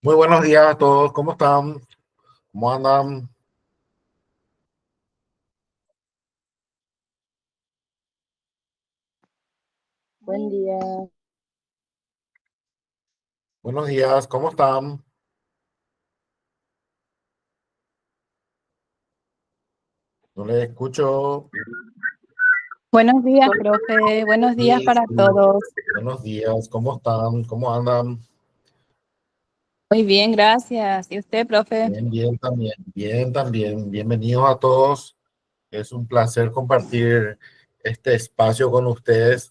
Muy buenos días a todos, ¿cómo están? ¿Cómo andan? Buen día. Buenos días, ¿cómo están? No les escucho. Buenos días, profe. Buenos días Sí, para sí. todos. Buenos días, ¿cómo están? ¿Cómo andan? Muy bien, gracias. ¿Y usted, profe? Bien, bien también. Bien también. Bienvenidos a todos. Es un placer compartir este espacio con ustedes.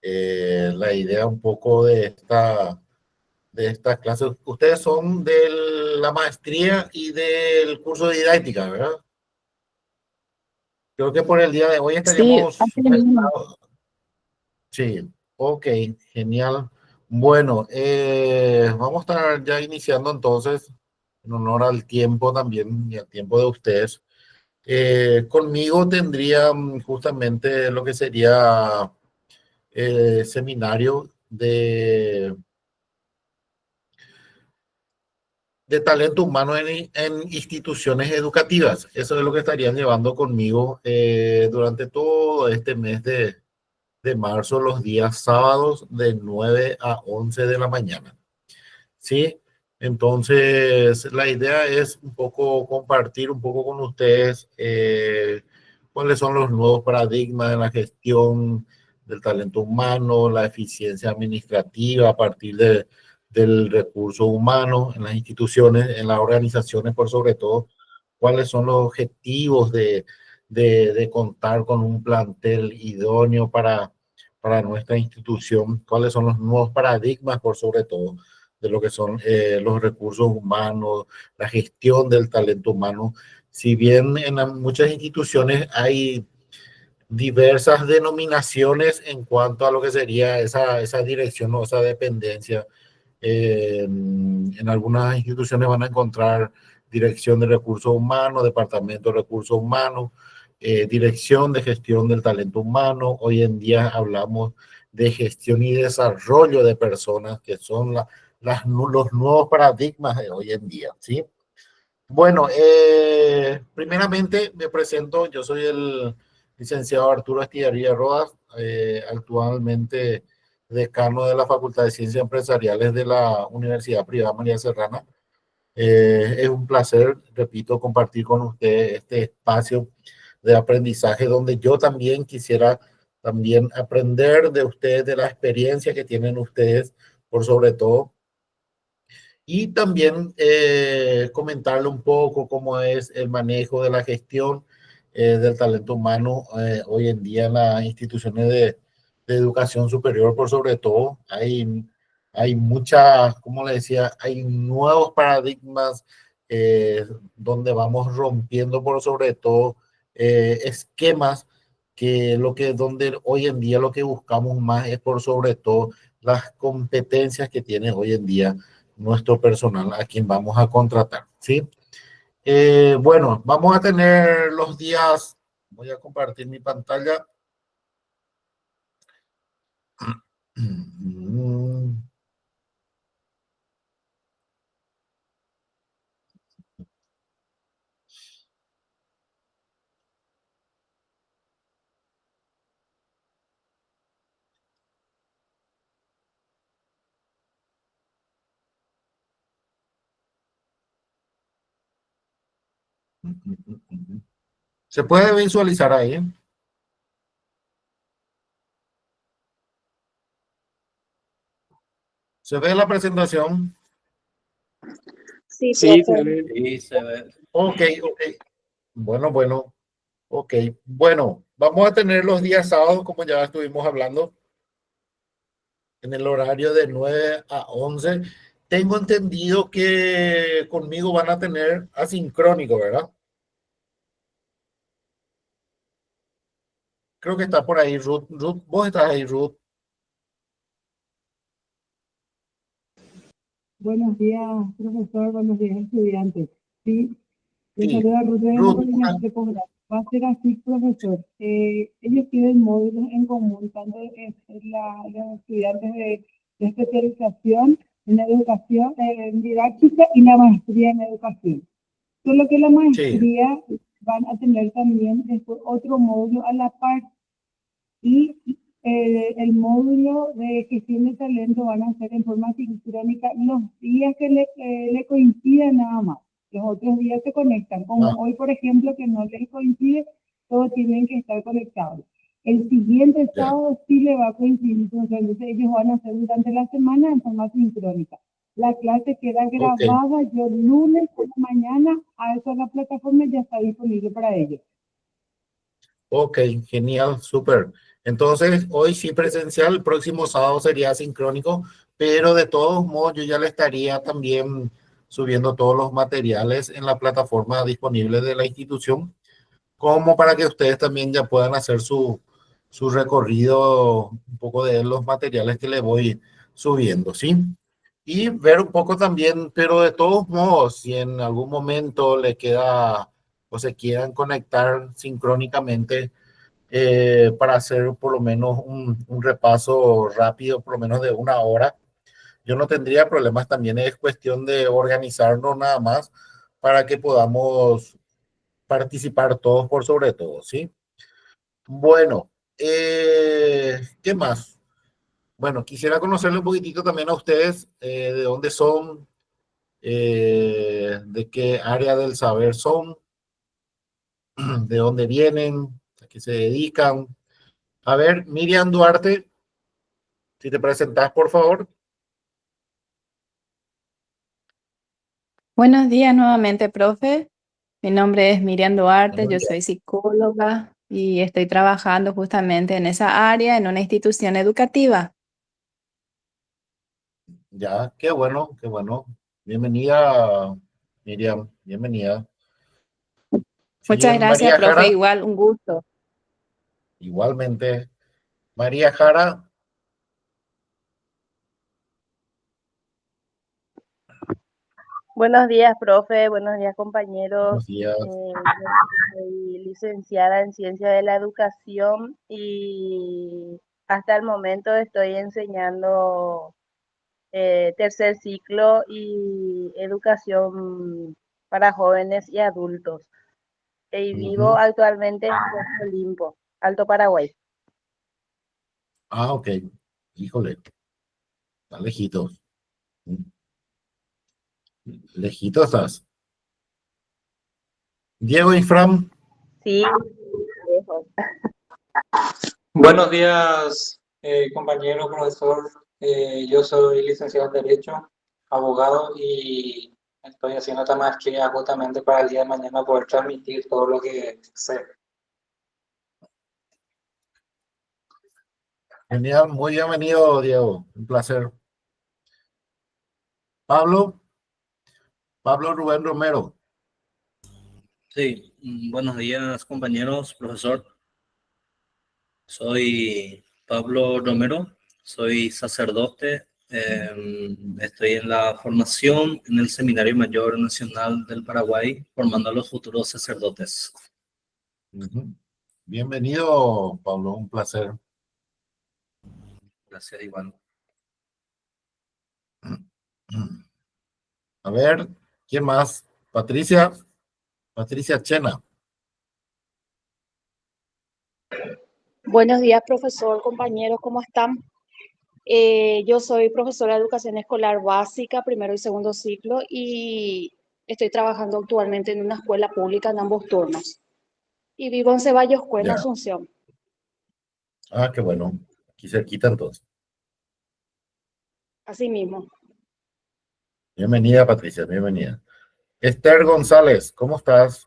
La idea un poco de esta clase. Ustedes son de la maestría y del curso de didáctica, ¿verdad? Creo que por el día de hoy Sí, estaríamos así mismo. mezclados. Sí, ok, genial. Bueno, vamos a estar ya iniciando entonces, en honor al tiempo también y al tiempo de ustedes. Conmigo tendría justamente lo que sería seminario de talento humano en instituciones educativas. Eso es lo que estarían llevando conmigo durante todo este mes de marzo, los días sábados de 9 a 11 de la mañana. ¿Sí? Entonces, la idea es un poco compartir un poco con ustedes cuáles son los nuevos paradigmas en la gestión del talento humano, la eficiencia administrativa a partir del recurso humano en las instituciones, en las organizaciones, por sobre todo, cuáles son los objetivos de contar con un plantel idóneo para nuestra institución, cuáles son los nuevos paradigmas, por sobre todo de lo que son los recursos humanos, la gestión del talento humano. Si bien en muchas instituciones hay diversas denominaciones en cuanto a lo que sería esa dirección o esa dependencia, en algunas instituciones van a encontrar dirección de recursos humanos, departamento de recursos humanos, dirección de gestión del talento humano. Hoy en día hablamos de gestión y desarrollo de personas, que son los nuevos paradigmas de hoy en día, ¿sí? Bueno, primeramente me presento, yo soy el licenciado Arturo Estigarribia Rodas, actualmente decano de la Facultad de Ciencias Empresariales de la Universidad Privada María Serrana. Es un placer, repito, compartir con ustedes este espacio de aprendizaje donde yo también quisiera también aprender de ustedes, de la experiencia que tienen ustedes, por sobre todo, y también comentarle un poco cómo es el manejo de la gestión del talento humano hoy en día en las instituciones de educación superior, por sobre todo. Hay muchas, como le decía, hay nuevos paradigmas donde vamos rompiendo, por sobre todo, esquemas donde hoy en día lo que buscamos más es, por sobre todo, las competencias que tiene hoy en día nuestro personal a quien vamos a contratar, ¿sí? Bueno, vamos a tener los días, voy a compartir mi pantalla. Se puede visualizar ahí. Se ve la presentación. Sí, Sí, profe. sí, se ve. Ok, ok. Bueno, bueno. Ok. Bueno, vamos a tener los días sábados, como ya estuvimos hablando, en el horario de 9 a 11. Tengo entendido que conmigo van a tener asincrónico, ¿verdad? Creo que está por ahí Ruth. Ruth, vos estás ahí, Ruth. Buenos días, profesor. Buenos días, estudiantes. Sí, les Sí. saluda Ruth de la Ruth, coordinación de posgrado. Va a ser así, profesor. Ellos tienen módulos en común, tanto los estudiantes de especialización en educación, en didáctica y la maestría en educación. Solo que la Sí, maestría van a tener también después otro módulo a la par y el módulo de gestión de talento van a ser en forma sincrónica los días que le coinciden nada más. Los otros días se conectan, como ah, hoy, por ejemplo, que no les coincide, todos tienen que estar conectados. El siguiente ya, sábado sí le va a coincidir, entonces ellos van a hacer durante la semana en forma sincrónica. La clase queda ok, grabada, yo el lunes por la mañana a eso la plataforma ya está disponible para ellos. ok, genial, súper. Entonces, hoy sí presencial, el próximo sábado sería sincrónico, pero de todos modos yo ya le estaría también subiendo todos los materiales en la plataforma disponible de la institución, como para que ustedes también ya puedan hacer su recorrido, un poco de los materiales que le voy subiendo, ¿sí? Y ver un poco también, pero de todos modos, si en algún momento le queda o se quieran conectar sincrónicamente para hacer por lo menos un repaso rápido, por lo menos de una hora, yo no tendría problemas. También es cuestión de organizarnos nada más para que podamos participar todos por sobre todo, ¿sí? Bueno, ¿qué más? Bueno, quisiera conocerle un poquitito también a ustedes, de dónde son, de qué área del saber son, de dónde vienen, a qué se dedican. A ver, Miriam Duarte, si te presentas, por favor. Buenos días nuevamente, profe. Mi nombre es Miriam Duarte, Buenos yo días. soy psicóloga y estoy trabajando justamente en esa área en una institución educativa. Ya, qué bueno, qué bueno. Bienvenida, Miriam, bienvenida. Muchas Siguen gracias, María profe. Jara, Igual, un gusto. igualmente. María Jara, Buenos días, profe. Buenos días, buenos compañeros. días. Yo soy licenciada en Ciencia de la Educación y hasta el momento estoy enseñando tercer ciclo y educación para jóvenes y adultos. Y vivo Ujú. actualmente en Puerto Limpo, Alto Paraguay. Ah, ok. Híjole, está lejitos. Lejitos estás. Diego y Fran, Sí, lejos. Buenos días, compañero, profesor. Yo soy licenciado en Derecho, abogado y estoy haciendo esta maestría justamente para el día de mañana poder transmitir todo lo que sé. genial, muy bienvenido, Diego. Un placer. Pablo, Pablo Rubén Romero. Sí, buenos días compañeros, profesor. Soy Pablo Romero, soy sacerdote. Estoy en la formación en el Seminario Mayor Nacional del Paraguay, formando a los futuros sacerdotes. Ujú. Bienvenido, Pablo, un placer. Gracias, Iván. A ver, ¿quién más? Patricia, Patricia Chena. Buenos días, profesor, compañeros, ¿cómo están? Yo soy profesora de educación escolar básica, primero y segundo ciclo, y estoy trabajando actualmente en una escuela pública en ambos turnos. Y vivo en Ceballos, en Ya. Asunción. Ah, qué bueno. Aquí cerquita entonces. Así mismo. Bienvenida, Patricia, bienvenida. Esther González, ¿cómo estás?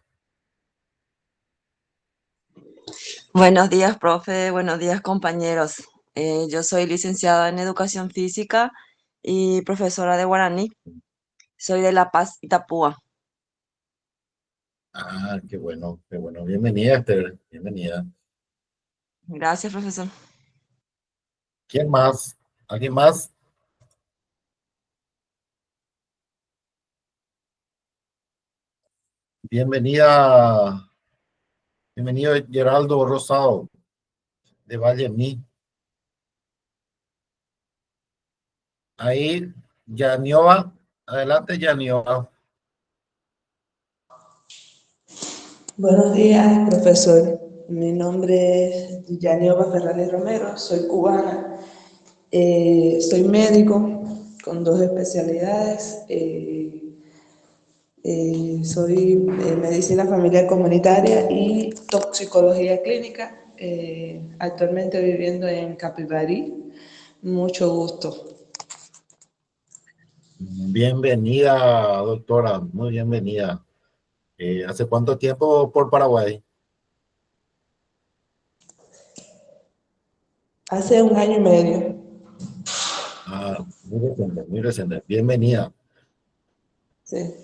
Buenos días, profe. Buenos días, compañeros. Yo soy licenciada en Educación Física y profesora de guaraní. Soy de La Paz, Itapúa. Ah, qué bueno, qué bueno. Bienvenida, Esther, bienvenida. Gracias, profesor. ¿Quién más? ¿Alguien más? Bienvenida, bienvenido Geraldo Rosado de Valle Mí. Ahí Yanioa, adelante, Yanioa. Buenos días, profesor. Mi nombre es Yanioba Ferrales Romero, soy cubana, soy médico con 2 especialidades. Soy medicina familiar comunitaria y toxicología clínica, actualmente viviendo en Capibarí. Mucho gusto. Bienvenida, doctora, muy bienvenida. ¿Hace cuánto tiempo por Paraguay? Hace 1 año y medio. Ah, muy reciente. Bienvenida Sí,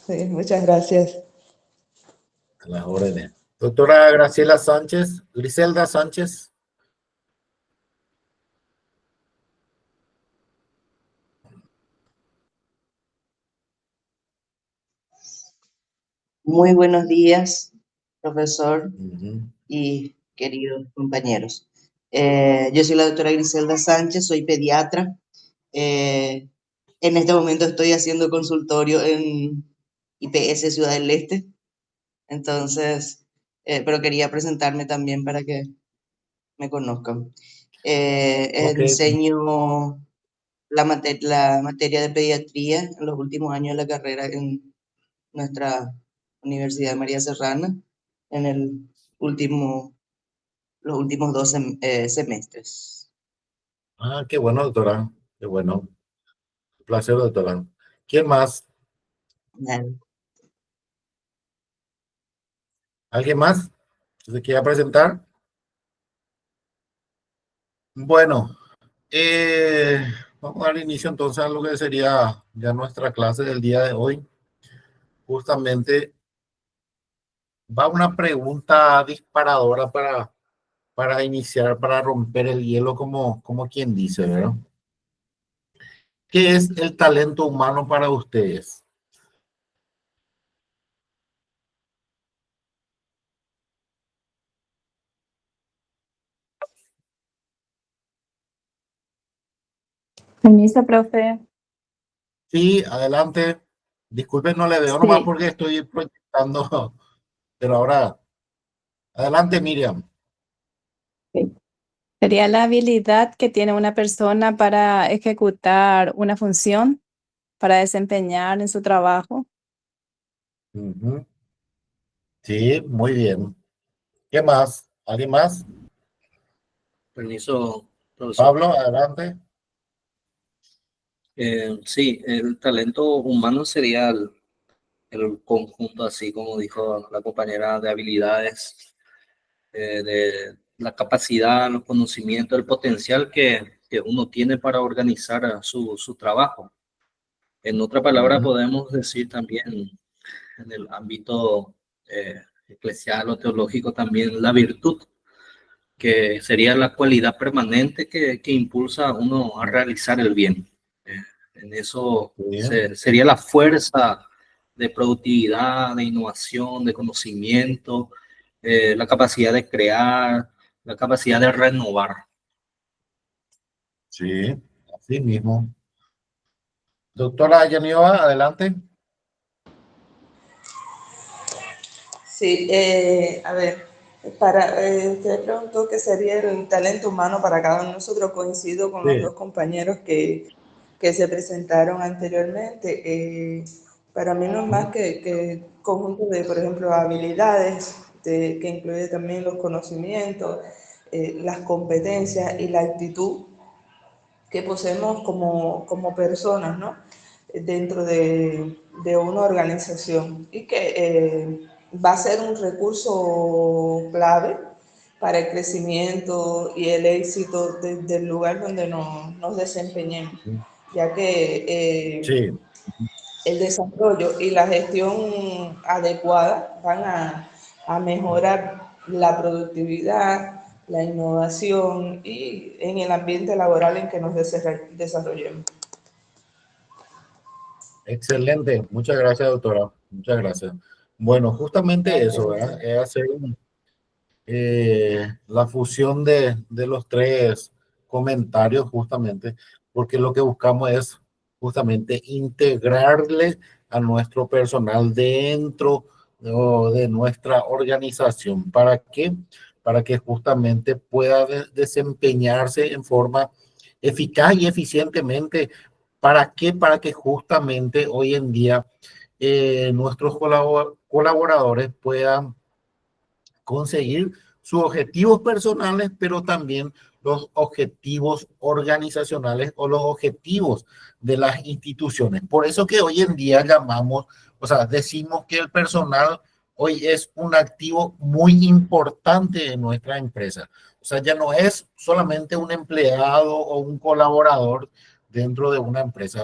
sí, muchas gracias. a las órdenes. Doctora Graciela Sánchez, Griselda Sánchez. Muy buenos días, profesor Ujú. y queridos compañeros. Yo soy la doctora Griselda Sánchez, soy pediatra. En este momento estoy haciendo consultorio en IPS Ciudad del Este, entonces, pero quería presentarme también para que me conozcan. Ok, Enseño la materia de pediatría en los últimos años de la carrera en nuestra Universidad María Serrana, en el último, los últimos 2 semestres. qué bueno, doctora. Qué bueno. Un placer, doctora. ¿Quién más? Nada. ¿Alguien más que se quiera presentar? Bueno, vamos a dar inicio entonces a lo que sería ya nuestra clase del día de hoy. Justamente va una pregunta disparadora para iniciar, para romper el hielo, como quien dice, ¿verdad? ¿Qué es el talento humano para ustedes? Permiso, profe. Sí, adelante. Disculpen, no le veo nomás Sí, porque estoy proyectando, pero ahora, adelante, Miriam. sí. Sería la habilidad que tiene una persona para ejecutar una función, para desempeñar en su trabajo. Ujú. Sí, muy bien. ¿Qué más? ¿Alguien más? Permiso, profesor. Pablo, adelante. Sí, el talento humano sería el conjunto, así como dijo la compañera, de habilidades, de la capacidad, los conocimientos, el potencial que uno tiene para organizar su trabajo. En otra palabra, Ujú. podemos decir también en el ámbito eclesial o teológico también la virtud, que sería la cualidad permanente que impulsa a uno a realizar el bien. Eh, en eso Bien, sería la fuerza de productividad, de innovación, de conocimiento, la capacidad de crear, la capacidad de renovar. sí, así mismo. Doctora Yaniova, adelante. Sí, a ver, usted preguntó qué sería el talento humano para cada uno de nosotros. Coincido con los Sí. 2 compañeros que se presentaron anteriormente. Para mí no es más que conjunto de, por ejemplo, habilidades, que incluye también los conocimientos, las competencias y la actitud que poseemos como personas, ¿no? Dentro de una organización y que va a ser un recurso clave para el crecimiento y el éxito del lugar donde nos desempeñemos, ya que Sí, el desarrollo y la gestión adecuada van a mejorar la productividad, la innovación y en el ambiente laboral en que nos desarrollemos. excelente. Muchas gracias, doctora. Muchas gracias. Bueno, justamente Gracias. eso, ¿verdad? Es hacer la fusión de los 3 comentarios, justamente, porque lo que buscamos es justamente integrarle a nuestro personal dentro de nuestra organización. ¿Para qué? Para que justamente pueda desempeñarse en forma eficaz y eficientemente. ¿Para qué? Para que justamente hoy en día nuestros colaboradores puedan conseguir sus objetivos personales, pero también los objetivos organizacionales o los objetivos de las instituciones. Por eso que hoy en día llamamos, o sea, decimos que el personal hoy es un activo muy importante en nuestra empresa. O sea, ya no es solamente un empleado o un colaborador dentro de una empresa,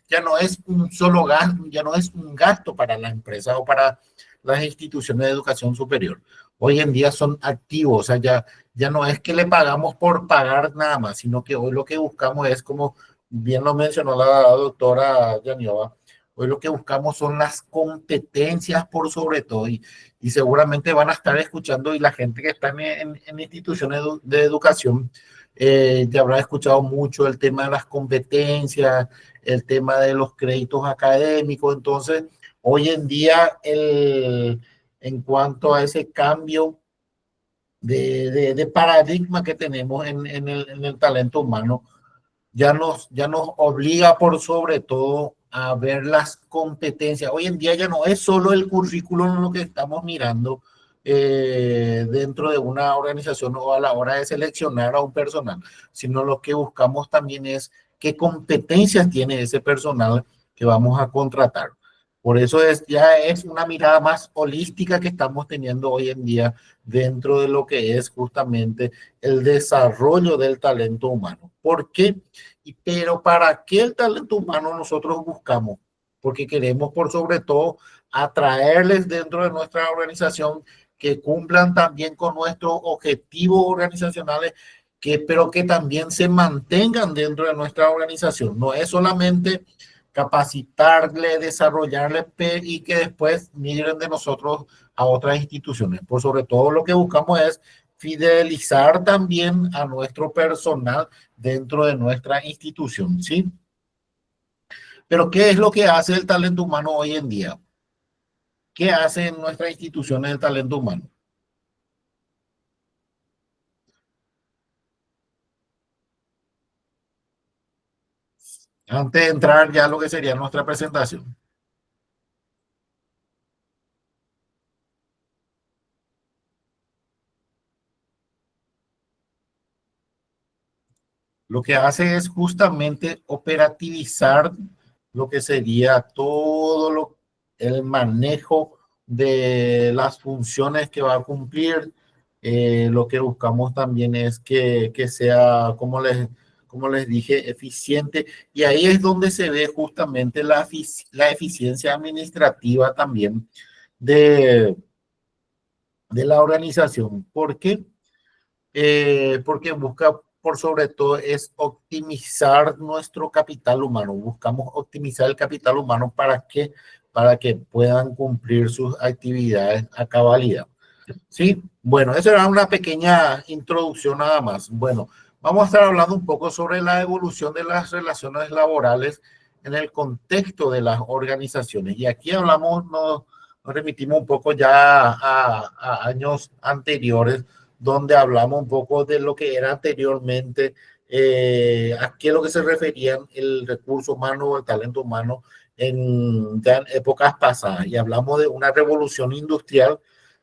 ya no es un solo gasto, ya no es un gasto para la empresa o para las instituciones de educación superior. Hoy en día son activos, o sea, ya no es que le pagamos por pagar nada más, sino que hoy lo que buscamos es, como bien lo mencionó la doctora Yaniova, hoy lo que buscamos son las competencias por sobre todo, y seguramente van a estar escuchando, y la gente que está en instituciones de educación te habrá escuchado mucho el tema de las competencias, el tema de los créditos académicos. Entonces, hoy en día, en cuanto a ese cambio de paradigma que tenemos en el talento humano, ya nos obliga por sobre todo a ver las competencias. Hoy en día ya no es solo el currículum lo que estamos mirando dentro de una organización o a la hora de seleccionar a un personal, sino lo que buscamos también es qué competencias tiene ese personal que vamos a contratar. Por eso ya es una mirada más holística que estamos teniendo hoy en día dentro de lo que es justamente el desarrollo del talento humano. ¿Por qué? Pero ¿para qué el talento humano nosotros buscamos? Porque queremos por sobre todo atraerles dentro de nuestra organización que cumplan también con nuestros objetivos organizacionales, pero que también se mantengan dentro de nuestra organización. No es solamente capacitarle, desarrollarle y que después migren de nosotros a otras instituciones. Por sobre todo lo que buscamos es fidelizar también a nuestro personal dentro de nuestra institución, ¿sí? Pero ¿qué es lo que hace el talento humano hoy en día? ¿Qué hace en nuestras instituciones el talento humano? Antes de entrar ya a lo que sería nuestra presentación. Lo que hace es justamente operativizar lo que sería todo el manejo de las funciones que va a cumplir. Lo que buscamos también es que sea, como les dije, eficiente. Y ahí es donde se ve justamente la eficiencia administrativa también de la organización. ¿Por qué? Porque busca, por sobre todo, es optimizar nuestro capital humano. Buscamos optimizar el capital humano ¿para qué? Para que puedan cumplir sus actividades a cabalidad. Sí, bueno, esa era una pequeña introducción nada más. Bueno, vamos a estar hablando un poco sobre la evolución de las relaciones laborales en el contexto de las organizaciones. Y aquí hablamos, nos remitimos un poco ya a años anteriores, donde hablamos un poco de lo que era anteriormente, a qué es lo que se referían el recurso humano o el talento humano ya en épocas pasadas. Y hablamos de una revolución industrial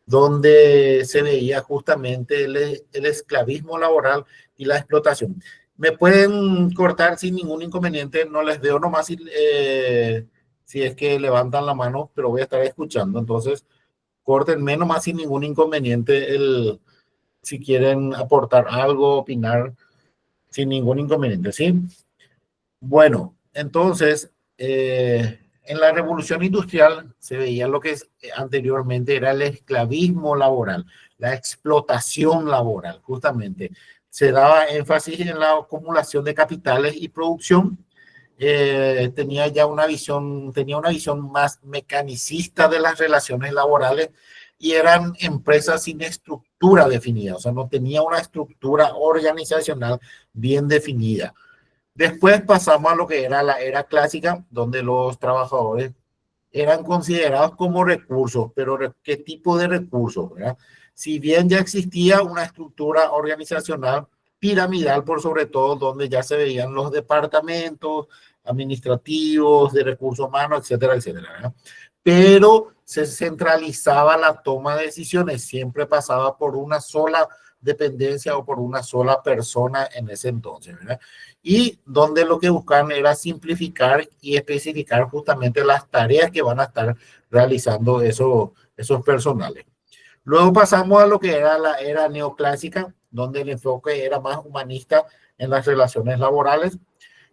donde se veía justamente el esclavismo laboral y la explotación. Me pueden cortar sin ningún inconveniente, no les veo nomás si es que levantan la mano, pero voy a estar escuchando. Entonces, córtenme nomás sin ningún inconveniente si quieren aportar algo, opinar, sin ningún inconveniente, ¿sí? Bueno, entonces, en la revolución industrial se veía lo que anteriormente era el esclavismo laboral, la explotación laboral, justamente. Se daba énfasis en la acumulación de capitales y producción. Tenía una visión más mecanicista de las relaciones laborales y eran empresas sin estructura definida, o sea, no tenía una estructura organizacional bien definida. Después pasamos a lo que era la era clásica, donde los trabajadores eran considerados como recursos, pero ¿qué tipo de recursos, verdad? Si bien ya existía una estructura organizacional piramidal, por sobre todo, donde ya se veían los departamentos administrativos, de recursos humanos, etcétera, etcétera, ¿verdad? Pero se centralizaba la toma de decisiones, siempre pasaba por una sola dependencia o por una sola persona en ese entonces, ¿verdad? Y donde lo que buscaban era simplificar y especificar justamente las tareas que van a estar realizando esos personales. Luego pasamos a lo que era la era neoclásica, donde el enfoque era más humanista en las relaciones laborales.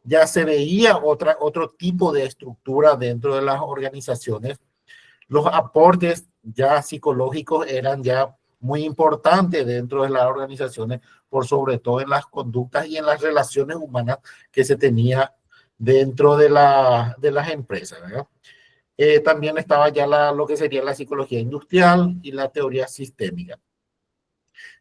Ya se veía otro tipo de estructura dentro de las organizaciones. Los aportes ya psicológicos eran ya muy importantes dentro de las organizaciones, por sobre todo en las conductas y en las relaciones humanas que se tenía dentro de las empresas, ¿verdad? También estaba ya lo que sería la psicología industrial y la teoría sistémica.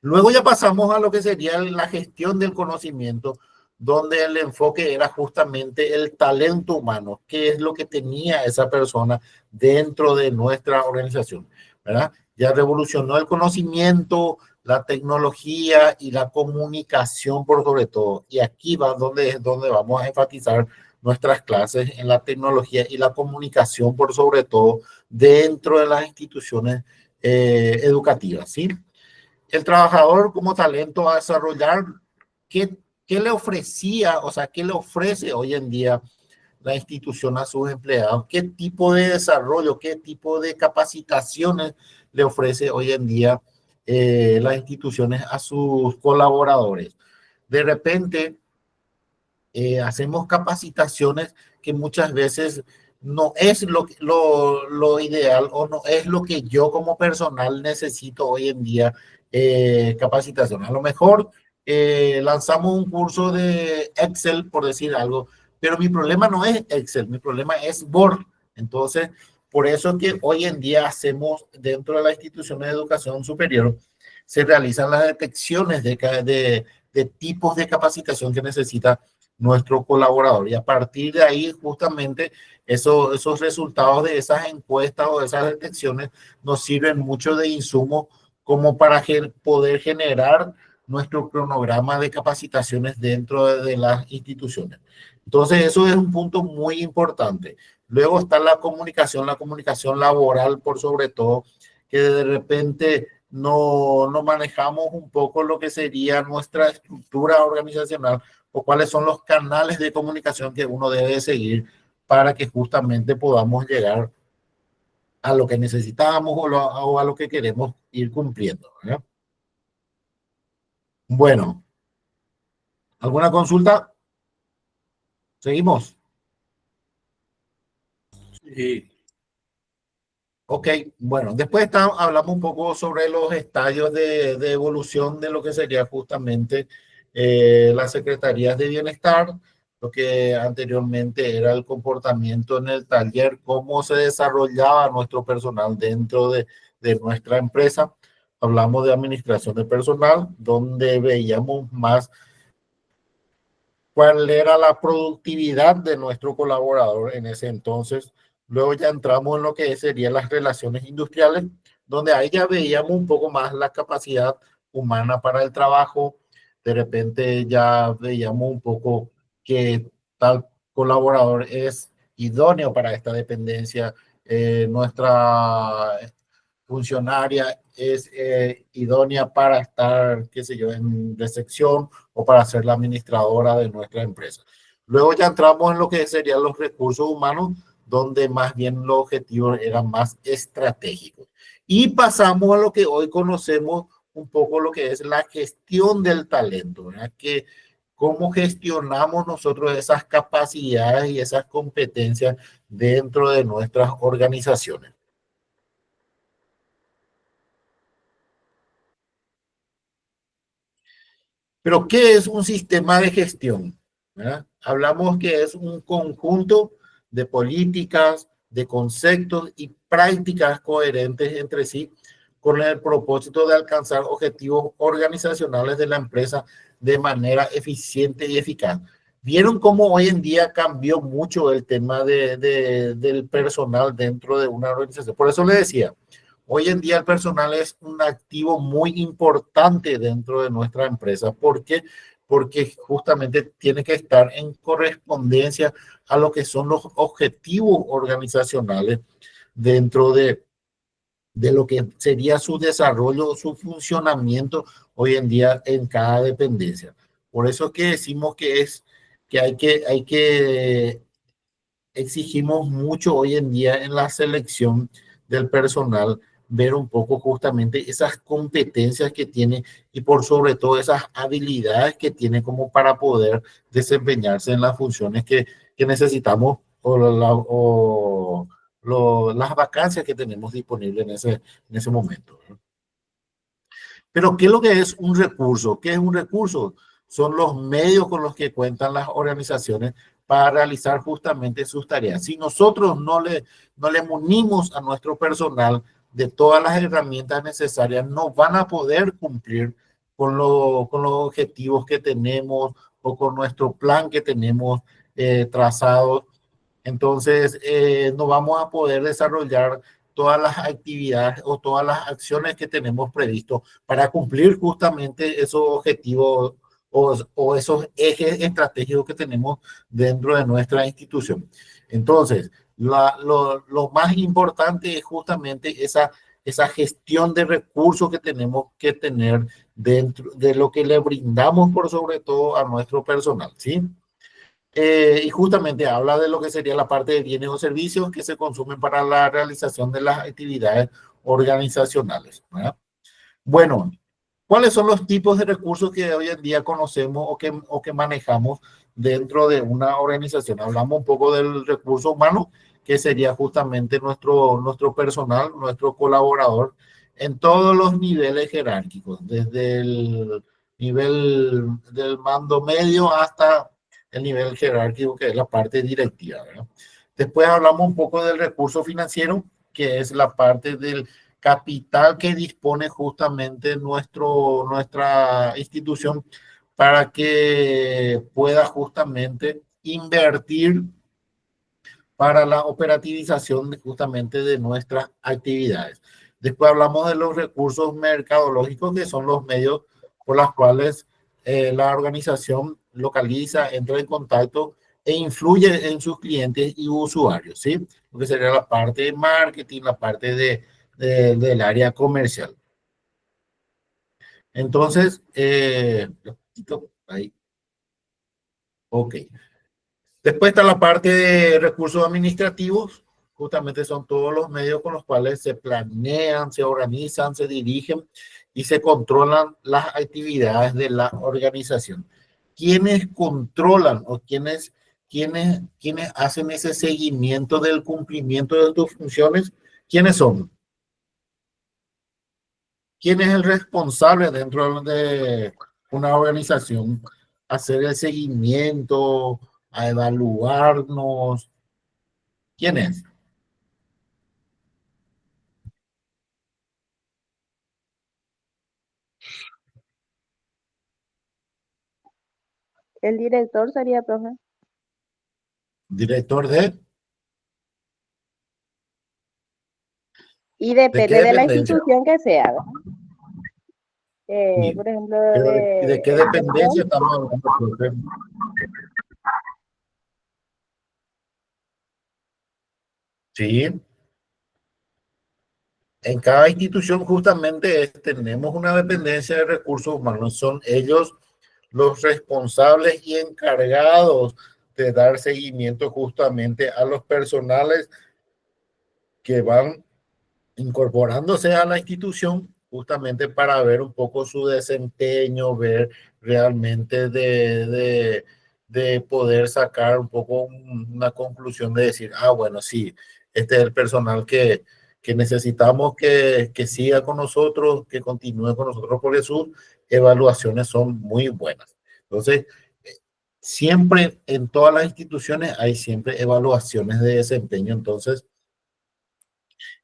Luego ya pasamos a lo que sería la gestión del conocimiento, donde el enfoque era justamente el talento humano, qué es lo que tenía esa persona dentro de nuestra organización, ¿verdad? Ya revolucionó el conocimiento, la tecnología y la comunicación por sobre todo. Y aquí va donde vamos a enfatizar nuestras clases en la tecnología y la comunicación por sobre todo dentro de las instituciones educativas, ¿sí? El trabajador como talento a desarrollar, ¿qué le ofrecía, o sea, qué le ofrece hoy en día la institución a sus empleados? ¿Qué tipo de desarrollo, qué tipo de capacitaciones le ofrece hoy en día las instituciones a sus colaboradores? De repente, hacemos capacitaciones que muchas veces no es lo ideal o no es lo que yo como personal necesito hoy en día capacitación. A lo mejor lanzamos un curso de Excel, por decir algo, pero mi problema no es Excel, mi problema es Word. Entonces, por eso que hoy en día hacemos dentro de la institución de educación superior, se realizan las detecciones de tipos de capacitación que necesita nuestro colaborador. Y a partir de ahí, justamente, esos resultados de esas encuestas o de esas detecciones nos sirven mucho de insumo como para poder generar nuestro cronograma de capacitaciones dentro de las instituciones. Entonces, eso es un punto muy importante. Luego está la comunicación laboral, por sobre todo, que de repente no manejamos un poco lo que sería nuestra estructura organizacional o cuáles son los canales de comunicación que uno debe seguir para que justamente podamos llegar a lo que necesitamos o a lo que queremos ir cumpliendo, ¿verdad? Bueno, ¿alguna consulta? ¿Seguimos? Sí. Ok, bueno, después hablamos un poco sobre los estadios de evolución de lo que sería justamente las secretarías de bienestar, lo que anteriormente era el comportamiento en el taller, cómo se desarrollaba nuestro personal dentro de nuestra empresa. Hablamos de administración de personal, donde veíamos más cuál era la productividad de nuestro colaborador en ese entonces. Luego ya entramos en lo que serían las relaciones industriales, donde ahí ya veíamos un poco más la capacidad humana para el trabajo. De repente ya veíamos un poco que tal colaborador es idóneo para esta dependencia. Nuestra funcionaria es idónea para estar, qué sé yo, en recepción o para ser la administradora de nuestra empresa. Luego ya entramos en lo que serían los recursos humanos, donde más bien los objetivos eran más estratégicos. Y pasamos a lo que hoy conocemos un poco lo que es la gestión del talento, ¿verdad? Que cómo gestionamos nosotros esas capacidades y esas competencias dentro de nuestras organizaciones. Pero, ¿qué es un sistema de gestión? ¿Verdad? Hablamos que es un conjunto de políticas, de conceptos y prácticas coherentes entre sí con el propósito de alcanzar objetivos organizacionales de la empresa de manera eficiente y eficaz. Vieron cómo hoy en día cambió mucho el tema del personal dentro de una organización. Por eso le decía, hoy en día el personal es un activo muy importante dentro de nuestra empresa. ¿Por qué? Porque justamente tiene que estar en correspondencia a lo que son los objetivos organizacionales dentro de lo que sería su desarrollo, su funcionamiento hoy en día en cada dependencia. Por eso es que decimos que hay que exigimos mucho hoy en día en la selección del personal, ver un poco justamente esas competencias que tiene y por sobre todo esas habilidades que tiene como para poder desempeñarse en las funciones que necesitamos o las vacancias que tenemos disponibles en ese momento. Pero ¿qué es lo que es un recurso? ¿Qué es un recurso? Son los medios con los que cuentan las organizaciones para realizar justamente sus tareas. Si nosotros no le munimos a nuestro personal de todas las herramientas necesarias, no van a poder cumplir con los objetivos que tenemos o con nuestro plan que tenemos trazado. Entonces, no vamos a poder desarrollar todas las actividades o todas las acciones que tenemos previsto para cumplir justamente esos objetivos o esos ejes estratégicos que tenemos dentro de nuestra institución. Entonces, lo más importante es justamente esa gestión de recursos que tenemos que tener dentro de lo que le brindamos por sobre todo a nuestro personal, ¿sí? Y justamente habla de lo que sería la parte de bienes o servicios que se consumen para la realización de las actividades organizacionales, ¿verdad? Bueno, ¿cuáles son los tipos de recursos que hoy en día conocemos o que manejamos dentro de una organización? Hablamos un poco del recurso humano, que sería justamente nuestro personal, nuestro colaborador, en todos los niveles jerárquicos, desde el nivel del mando medio hasta el nivel jerárquico, que es la parte directiva, ¿verdad? Después hablamos un poco del recurso financiero, que es la parte del capital que dispone justamente nuestra institución para que pueda justamente invertir para la operativización justamente de nuestras actividades. Después hablamos de los recursos mercadológicos, que son los medios por los cuales la organización localiza, entra en contacto e influye en sus clientes y usuarios, ¿sí? Lo que sería la parte de marketing, la parte del área comercial. Entonces, ahí. Ok. Después está la parte de recursos administrativos. Justamente son todos los medios con los cuales se planean, se organizan, se dirigen y se controlan las actividades de la organización. ¿Quiénes controlan o quiénes hacen ese seguimiento del cumplimiento de tus funciones? ¿Quiénes son? ¿Quién es el responsable dentro de una organización? Hacer el seguimiento, a evaluarnos. ¿Quién es? El director sería, profe. Director de Y qué depende de la dependencia. institución que sea, ¿verdad? Sí. Por ejemplo, Pero ¿de qué dependencia estamos hablando, profe? Sí. En cada institución justamente tenemos una dependencia de recursos humanos. Son ellos los responsables y encargados de dar seguimiento justamente a los personales que van incorporándose a la institución justamente para ver un poco su desempeño, ver realmente de poder sacar un poco una conclusión de decir, ah, bueno, sí, este es el personal que necesitamos que siga con nosotros, que continúe con nosotros, porque sus evaluaciones son muy buenas. Entonces, siempre en todas las instituciones hay siempre evaluaciones de desempeño, entonces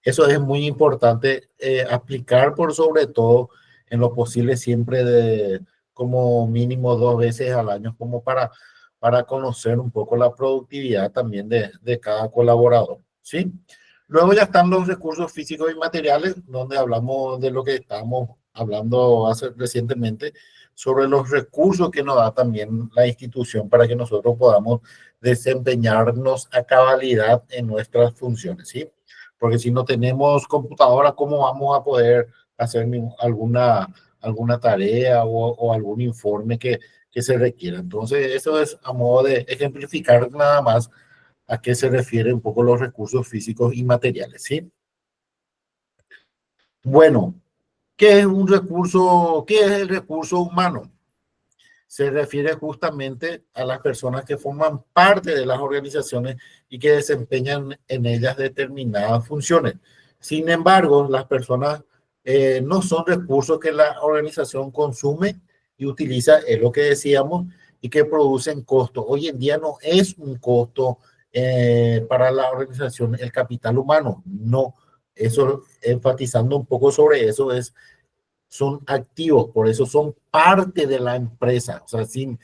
eso es muy importante aplicar por sobre todo en lo posible siempre como mínimo 2 veces al año, como para conocer un poco la productividad también de cada colaborador, ¿sí? Luego ya están los recursos físicos y materiales, donde hablamos de lo que estábamos hablando recientemente, sobre los recursos que nos da también la institución para que nosotros podamos desempeñarnos a cabalidad en nuestras funciones, ¿sí? Porque si no tenemos computadora, ¿cómo vamos a poder hacer alguna tarea o algún informe que se requiera? Entonces, eso es a modo de ejemplificar nada más a qué se refiere un poco los recursos físicos y materiales, ¿sí? Bueno, ¿qué es un recurso? ¿Qué es el recurso humano? Se refiere justamente a las personas que forman parte de las organizaciones y que desempeñan en ellas determinadas funciones. Sin embargo, las personas no son recursos que la organización consume y utiliza, es lo que decíamos, y que producen costo. Hoy en día no es un costo para la organización el capital humano, no. Eso, enfatizando un poco sobre eso, son activos, por eso son parte de la empresa. O sea, sin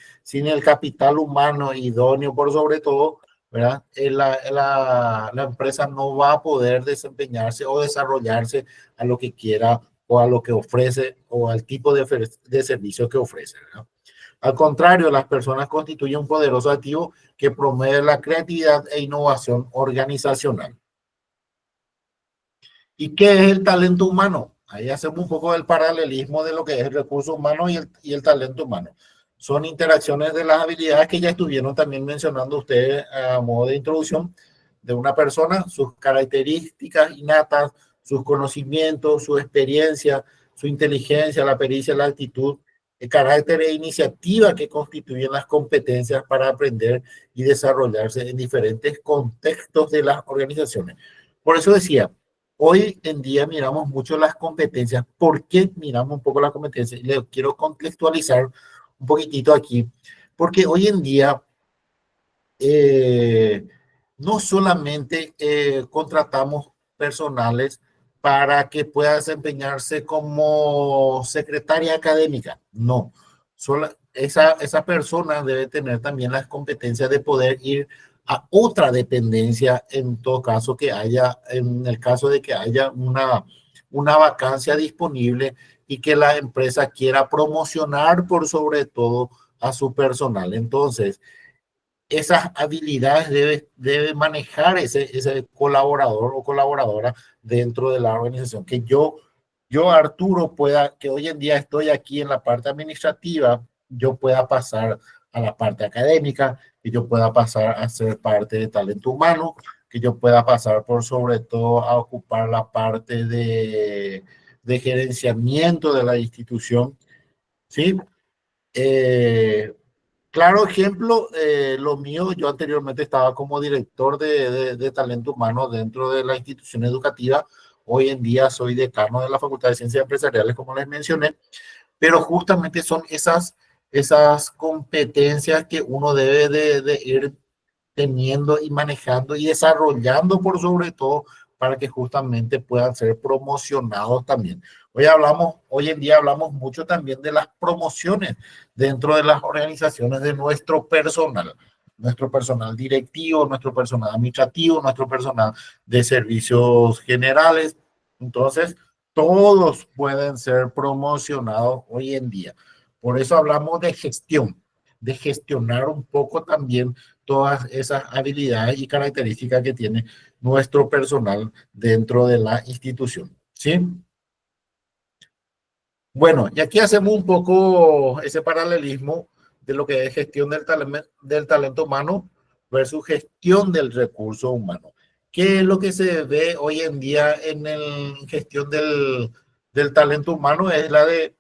el capital humano idóneo, por sobre todo, ¿verdad? La empresa no va a poder desempeñarse o desarrollarse a lo que quiera o a lo que ofrece o al tipo de servicio que ofrece, ¿verdad? Al contrario, las personas constituyen un poderoso activo que promueve la creatividad e innovación organizacional. ¿Y qué es el talento humano? Ahí hacemos un poco del paralelismo de lo que es el recurso humano y el talento humano. Son interacciones de las habilidades que ya estuvieron también mencionando ustedes a modo de introducción de una persona, sus características innatas, sus conocimientos, su experiencia, su inteligencia, la pericia, la actitud, el carácter e iniciativa que constituyen las competencias para aprender y desarrollarse en diferentes contextos de las organizaciones. Por eso decía, hoy en día miramos mucho las competencias. ¿Por qué miramos un poco las competencias? Y le quiero contextualizar un poquitito aquí, porque hoy en día no solamente contratamos personales para que pueda desempeñarse como secretaria académica, no. Esa persona debe tener también las competencias de poder ir a otra dependencia en todo caso que haya, en el caso de que haya una vacancia disponible y que la empresa quiera promocionar por sobre todo a su personal. Entonces, esas habilidades debe manejar ese colaborador o colaboradora dentro de la organización. Que yo, Arturo, que hoy en día estoy aquí en la parte administrativa, yo pueda pasar a la parte académica, que yo pueda pasar a ser parte de talento humano, que yo pueda pasar por sobre todo a ocupar la parte de gerenciamiento de la institución, ¿sí? Claro ejemplo, lo mío, yo anteriormente estaba como director de talento humano dentro de la institución educativa. Hoy en día soy decano de la Facultad de Ciencias Empresariales, como les mencioné, pero justamente son esas competencias que uno debe de ir teniendo y manejando y desarrollando por sobre todo para que justamente puedan ser promocionados también. Hoy en día hablamos mucho también de las promociones dentro de las organizaciones de nuestro personal directivo, nuestro personal administrativo, nuestro personal de servicios generales. Entonces, todos pueden ser promocionados hoy en día. Por eso hablamos de gestión, de gestionar un poco también todas esas habilidades y características que tiene nuestro personal dentro de la institución, ¿sí? Bueno, y aquí hacemos un poco ese paralelismo de lo que es gestión del talento humano versus gestión del recurso humano. ¿Qué es lo que se ve hoy en día en la gestión del talento humano? Es la de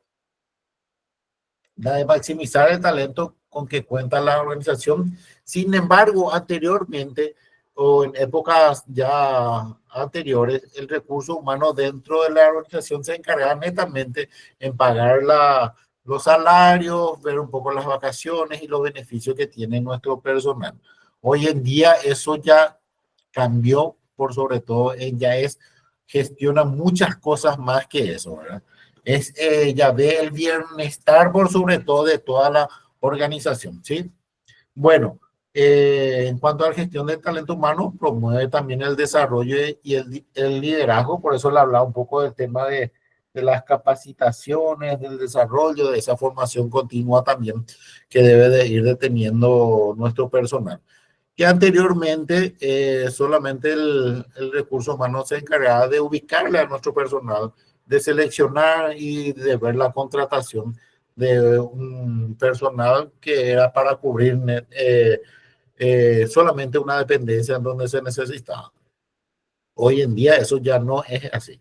maximizar el talento con que cuenta la organización. Sin embargo, anteriormente o en épocas ya anteriores, el recurso humano dentro de la organización se encargaba netamente en pagar los salarios, ver un poco las vacaciones y los beneficios que tiene nuestro personal. Hoy en día eso ya cambió, por sobre todo, gestiona muchas cosas más que eso, ¿verdad? Ya ve el bienestar por sobre todo de toda la organización, ¿sí? Bueno, en cuanto a la gestión del talento humano, promueve también el desarrollo y el liderazgo. Por eso le hablaba un poco del tema de las capacitaciones, del desarrollo, de esa formación continua también que debe de ir deteniendo nuestro personal. Que anteriormente solamente el recurso humano se encargaba de ubicarle a nuestro personal, de seleccionar y de ver la contratación de un personal que era para cubrir solamente una dependencia en donde se necesitaba. Hoy en día eso ya no es así.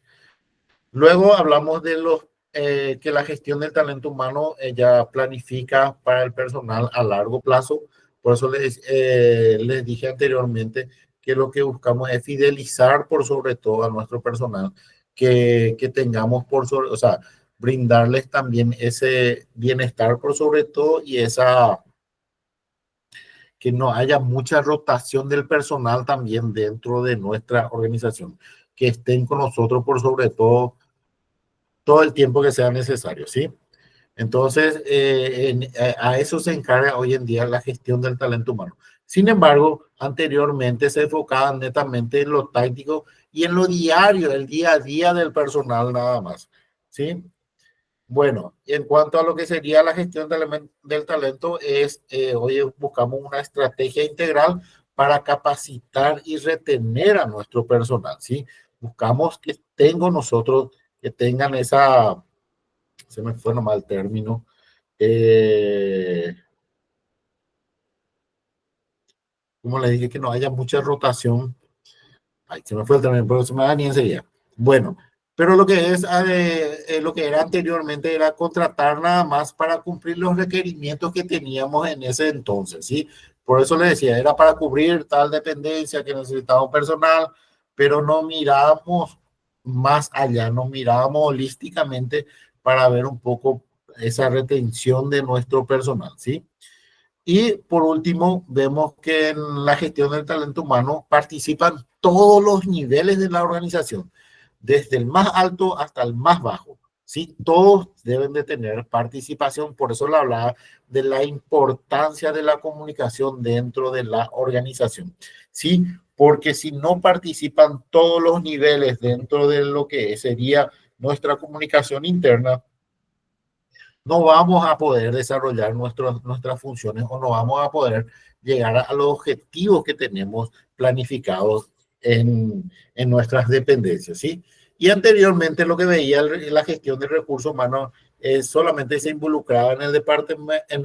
Luego hablamos de que la gestión del talento humano ya planifica para el personal a largo plazo. Por eso les dije anteriormente que lo que buscamos es fidelizar por sobre todo a nuestro personal, que tengamos o sea, brindarles también ese bienestar por sobre todo y que no haya mucha rotación del personal también dentro de nuestra organización, que estén con nosotros por sobre todo el tiempo que sea necesario, ¿sí? Entonces, a eso se encarga hoy en día la gestión del talento humano. Sin embargo, anteriormente se enfocaban netamente en lo táctico y en lo diario, el día a día del personal nada más, ¿sí? Bueno, en cuanto a lo que sería la gestión del talento, hoy buscamos una estrategia integral para capacitar y retener a nuestro personal, ¿sí? Buscamos que tengan nosotros, que tengan se me fue nomás el término, como le dije, que no haya mucha rotación. Ay, se me fue el término, pero se me va ni enseguida. Bueno, pero lo que era anteriormente era contratar nada más para cumplir los requerimientos que teníamos en ese entonces, ¿sí? Por eso le decía, era para cubrir tal dependencia que necesitaba un personal, pero no mirábamos más allá, no mirábamos holísticamente para ver un poco esa retención de nuestro personal, ¿sí? Y por último, vemos que en la gestión del talento humano participan todos los niveles de la organización, desde el más alto hasta el más bajo. ¿Sí? Todos deben de tener participación, por eso le hablaba de la importancia de la comunicación dentro de la organización. ¿Sí? Porque si no participan todos los niveles dentro de lo que sería nuestra comunicación interna, no vamos a poder desarrollar nuestras funciones o no vamos a poder llegar a los objetivos que tenemos planificados en nuestras dependencias, ¿sí? Y anteriormente lo que veía la gestión de recursos humanos solamente se involucraba en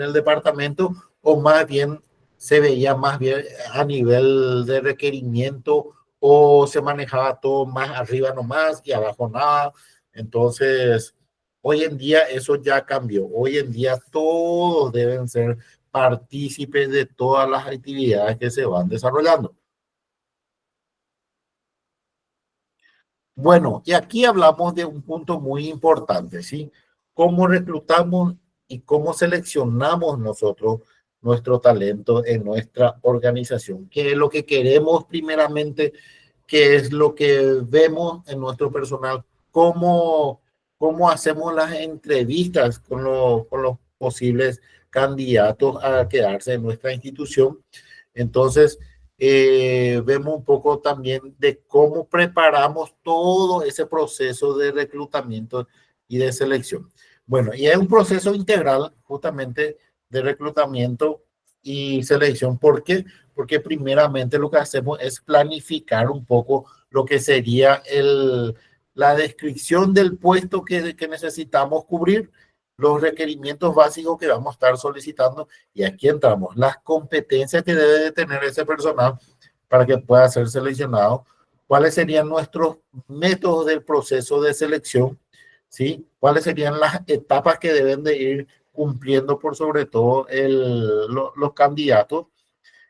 el departamento o más bien se veía más bien a nivel de requerimiento o se manejaba todo más arriba nomás y abajo nada. Entonces, hoy en día eso ya cambió. Hoy en día todos deben ser partícipes de todas las actividades que se van desarrollando. Bueno, y aquí hablamos de un punto muy importante, ¿sí? Cómo reclutamos y cómo seleccionamos nosotros nuestro talento en nuestra organización. ¿Qué es lo que queremos primeramente? ¿Qué es lo que vemos en nuestro personal? ¿Cómo hacemos las entrevistas con los posibles candidatos a quedarse en nuestra institución? Entonces, vemos un poco también de cómo preparamos todo ese proceso de reclutamiento y de selección. Bueno, y es un proceso integral justamente de reclutamiento y selección. ¿Por qué? Porque primeramente lo que hacemos es planificar un poco lo que sería la descripción del puesto que necesitamos cubrir, los requerimientos básicos que vamos a estar solicitando, y aquí entramos, las competencias que debe de tener ese personal para que pueda ser seleccionado, cuáles serían nuestros métodos del proceso de selección, ¿sí? Cuáles serían las etapas que deben de ir cumpliendo por sobre todo los candidatos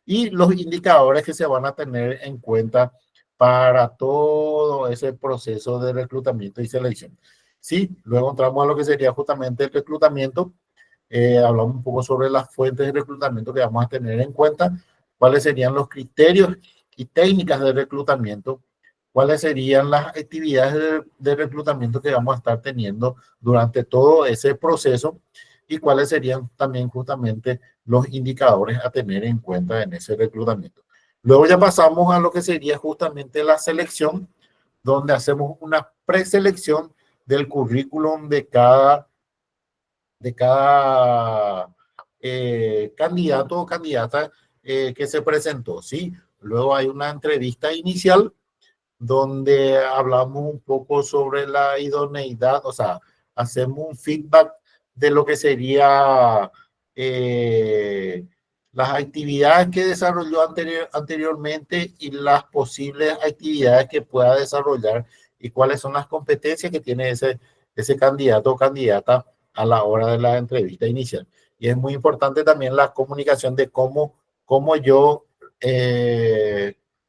y los indicadores que se van a tener en cuenta para todo ese proceso de reclutamiento y selección. Sí, luego entramos a lo que sería justamente el reclutamiento. Hablamos un poco sobre las fuentes de reclutamiento que vamos a tener en cuenta, cuáles serían los criterios y técnicas de reclutamiento, cuáles serían las actividades de reclutamiento que vamos a estar teniendo durante todo ese proceso y cuáles serían también justamente los indicadores a tener en cuenta en ese reclutamiento. Luego ya pasamos a lo que sería justamente la selección, donde hacemos una preselección del currículum de cada candidato o candidata que se presentó, ¿sí? Luego hay una entrevista inicial donde hablamos un poco sobre la idoneidad, o sea, hacemos un feedback de lo que sería las actividades que desarrolló anteriormente y las posibles actividades que pueda desarrollar y cuáles son las competencias que tiene ese candidato o candidata a la hora de la entrevista inicial. Y es muy importante también la comunicación de cómo yo,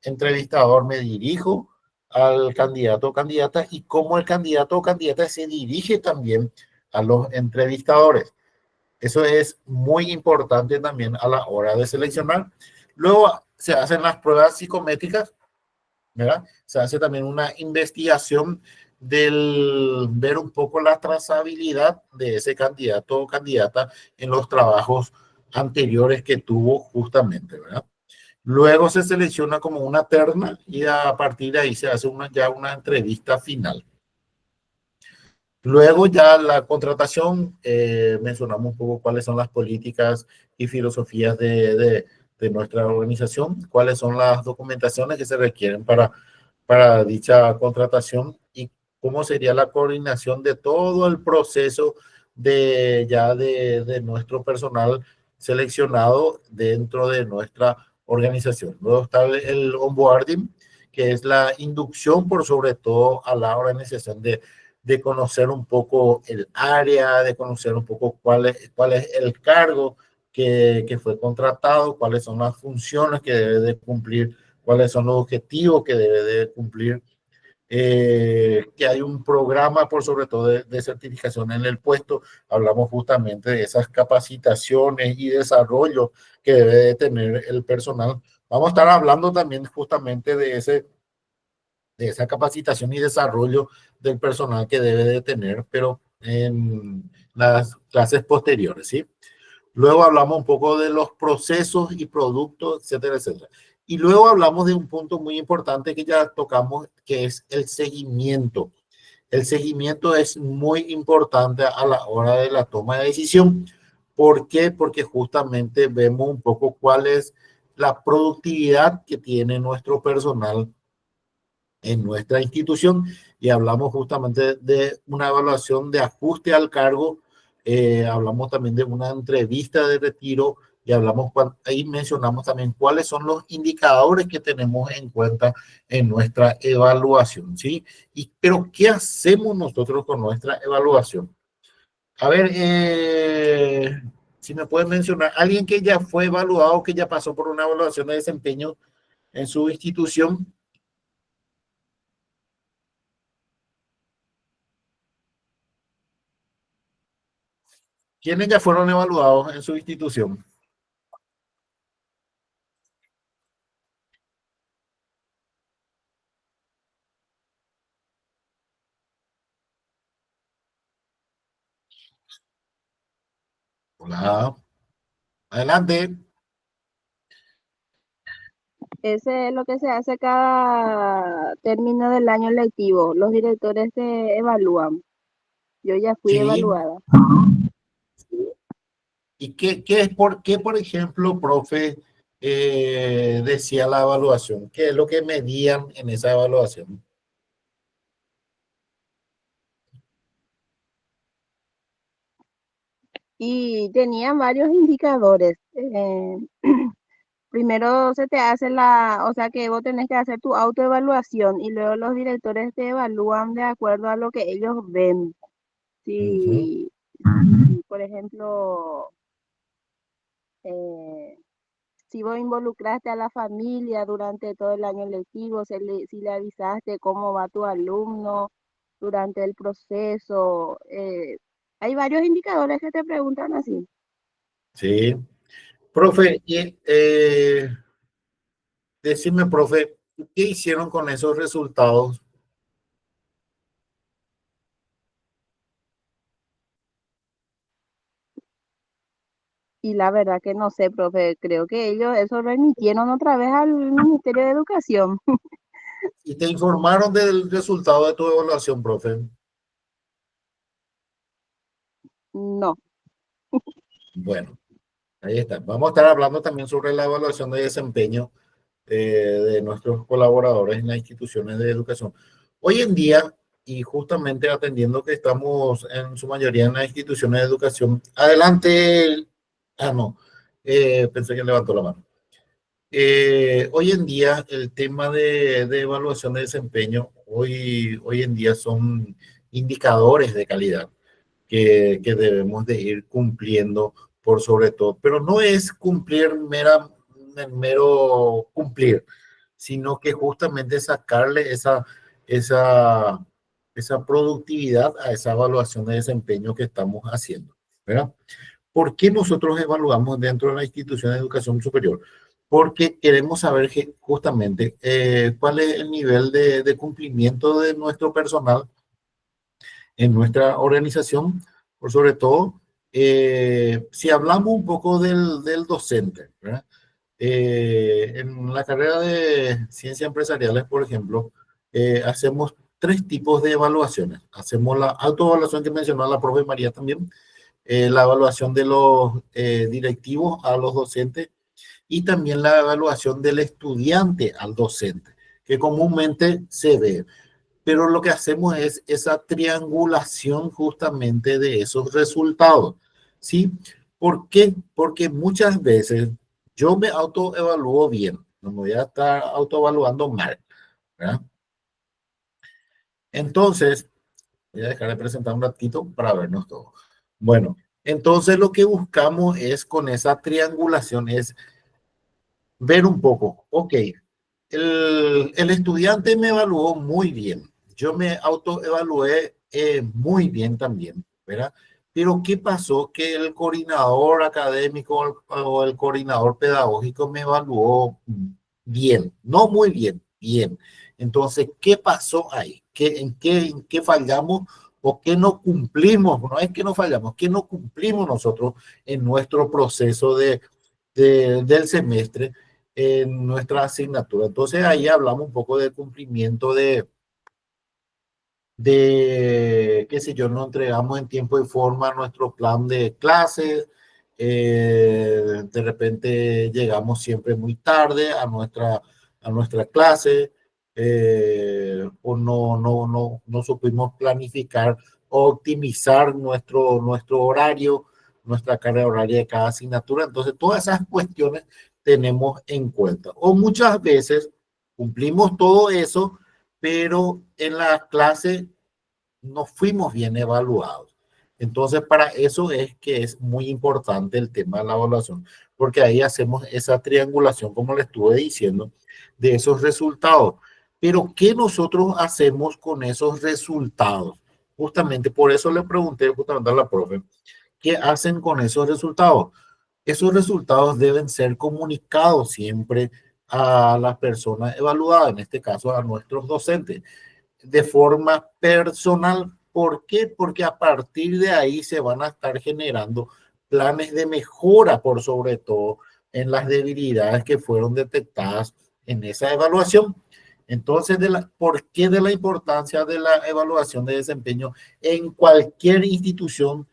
entrevistador, me dirijo al candidato o candidata y cómo el candidato o candidata se dirige también a los entrevistadores. Eso es muy importante también a la hora de seleccionar. Luego se hacen las pruebas psicométricas, ¿verdad? Se hace también una investigación del ver un poco la trazabilidad de ese candidato o candidata en los trabajos anteriores que tuvo justamente, ¿verdad? Luego se selecciona como una terna y a partir de ahí se hace ya una entrevista final. Luego ya la contratación, mencionamos un poco cuáles son las políticas y filosofías de nuestra organización, cuáles son las documentaciones que se requieren para dicha contratación y cómo sería la coordinación de todo el proceso de nuestro personal seleccionado dentro de nuestra organización. Luego está el onboarding, que es la inducción por sobre todo a la organización de conocer un poco el área, de conocer un poco cuál es el cargo que fue contratado, cuáles son las funciones que debe de cumplir, cuáles son los objetivos que debe de cumplir, que hay un programa por sobre todo de certificación en el puesto. Hablamos justamente de esas capacitaciones y desarrollo que debe de tener el personal. Vamos a estar hablando también justamente de esa capacitación y desarrollo del personal que debe de tener, pero en las clases posteriores, ¿sí? Luego hablamos un poco de los procesos y productos, etcétera, etcétera. Y luego hablamos de un punto muy importante que ya tocamos, que es el seguimiento. El seguimiento es muy importante a la hora de la toma de decisión. ¿Por qué? Porque justamente vemos un poco cuál es la productividad que tiene nuestro personal en nuestra institución y hablamos justamente de una evaluación de ajuste al cargo, hablamos también de una entrevista de retiro y ahí mencionamos también cuáles son los indicadores que tenemos en cuenta en nuestra evaluación, ¿sí? Pero ¿qué hacemos nosotros con nuestra evaluación? A ver, si me pueden mencionar, alguien que ya fue evaluado, que ya pasó por una evaluación de desempeño en su institución. ¿Quiénes ya fueron evaluados en su institución? Hola, adelante. Ese es lo que se hace cada término del año lectivo. Los directores te evalúan. Yo ya fui Sí. evaluada. ¿Y qué, por ejemplo, profe, decía la evaluación? ¿Qué es lo que medían en esa evaluación? Y tenían varios indicadores. Primero se te hace o sea que vos tenés que hacer tu autoevaluación y luego los directores te evalúan de acuerdo a lo que ellos ven. Si, por ejemplo, eh, si vos involucraste a la familia durante todo el año lectivo, si le avisaste cómo va tu alumno durante el proceso, hay varios indicadores que te preguntan así. Sí. Profe, decime, profe, ¿qué hicieron con esos resultados? Y la verdad que no sé, profe, creo que ellos eso remitieron otra vez al Ministerio de Educación. ¿Y te informaron del resultado de tu evaluación, profe? No. Bueno, ahí está. Vamos a estar hablando también sobre la evaluación de desempeño de nuestros colaboradores en las instituciones de educación. Hoy en día, y justamente atendiendo que estamos en su mayoría en las instituciones de educación, adelante. Ah, no, pensé que levantó la mano. Hoy en día el tema de evaluación de desempeño, hoy en día son indicadores de calidad que debemos de ir cumpliendo por sobre todo, pero no es cumplir mero cumplir, sino que justamente sacarle esa, esa productividad a esa evaluación de desempeño que estamos haciendo, ¿verdad? ¿Por qué nosotros evaluamos dentro de la institución de educación superior? Porque queremos saber justamente cuál es el nivel de cumplimiento de nuestro personal en nuestra organización, por sobre todo, si hablamos un poco del docente, ¿verdad? En la carrera de ciencias empresariales, por ejemplo, hacemos tres tipos de evaluaciones. Hacemos la autoevaluación que mencionó la profe María también, la evaluación de los directivos a los docentes y también la evaluación del estudiante al docente, que comúnmente se ve. Pero lo que hacemos es esa triangulación justamente de esos resultados, ¿sí? ¿Por qué? Porque muchas veces yo me autoevalúo bien, no me voy a estar autoevaluando mal, ¿verdad? Entonces, voy a dejar de presentar un ratito para vernos todos. Bueno, entonces lo que buscamos es con esa triangulación es ver un poco, ok, el estudiante me evaluó muy bien, yo me autoevalué muy bien también, ¿verdad? Pero ¿qué pasó? Que el coordinador académico o el coordinador pedagógico me evaluó bien, no muy bien, bien. Entonces, ¿qué pasó ahí? En qué fallamos o qué no cumplimos? No es que no fallamos, ¿qué no cumplimos nosotros en nuestro proceso del semestre en nuestra asignatura? Entonces ahí hablamos un poco del cumplimiento qué sé yo, no entregamos en tiempo y forma nuestro plan de clases, de repente llegamos siempre muy tarde a nuestra clase, o no supimos planificar o optimizar nuestro horario, nuestra carga horaria de cada asignatura. Entonces, todas esas cuestiones tenemos en cuenta. O muchas veces cumplimos todo eso, pero en la clase no fuimos bien evaluados. Entonces, para eso es que es muy importante el tema de la evaluación, porque ahí hacemos esa triangulación, como le estuve diciendo, de esos resultados. Pero, ¿qué nosotros hacemos con esos resultados? Justamente por eso le pregunté justamente a la profe, ¿qué hacen con esos resultados? Esos resultados deben ser comunicados siempre a las personas evaluadas, en este caso a nuestros docentes, de forma personal. ¿Por qué? Porque a partir de ahí se van a estar generando planes de mejora, por sobre todo en las debilidades que fueron detectadas en esa evaluación. Entonces, ¿por qué de la importancia de la evaluación de desempeño en cualquier institución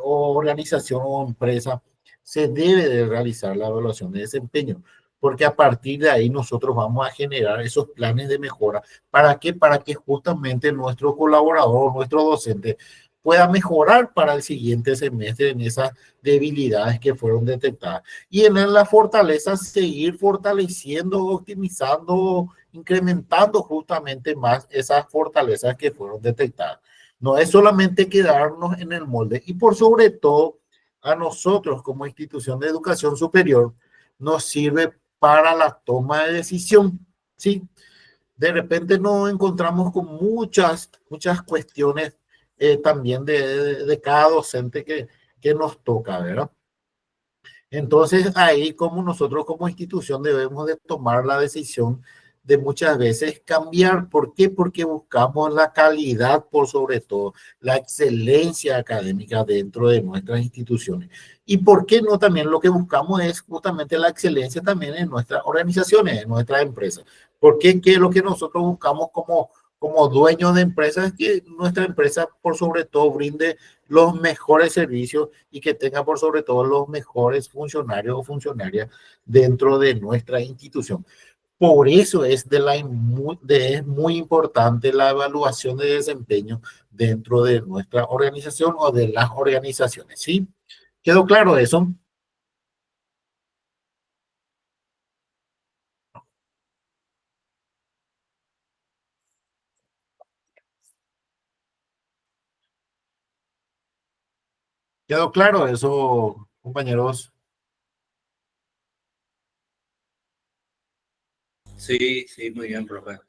o organización o empresa? Se debe de realizar la evaluación de desempeño, porque a partir de ahí nosotros vamos a generar esos planes de mejora. ¿Para qué? Para que justamente nuestro colaborador, nuestro docente, pueda mejorar para el siguiente semestre en esas debilidades que fueron detectadas. Y en la fortaleza, seguir fortaleciendo, optimizando, incrementando justamente más esas fortalezas que fueron detectadas. No es solamente quedarnos en el molde. Y por sobre todo, a nosotros como institución de educación superior, nos sirve para la toma de decisión, ¿sí? De repente nos encontramos con muchas cuestiones también de cada docente que nos toca, ¿verdad? Entonces ahí como nosotros como institución debemos de tomar la decisión de muchas veces cambiar. ¿Por qué? Porque buscamos la calidad por sobre todo, la excelencia académica dentro de nuestras instituciones. ¿Y por qué no? También lo que buscamos es justamente la excelencia también en nuestras organizaciones, en nuestras empresas. ¿Por qué? ¿Qué es lo que nosotros buscamos como dueños de empresas? Es que nuestra empresa por sobre todo brinde los mejores servicios y que tenga por sobre todo los mejores funcionarios o funcionarias dentro de nuestra institución. Por eso es, es muy importante la evaluación de desempeño dentro de nuestra organización o de las organizaciones, ¿sí? ¿Quedó claro eso? ¿Quedó claro eso, compañeros? Sí, sí, muy bien, profe.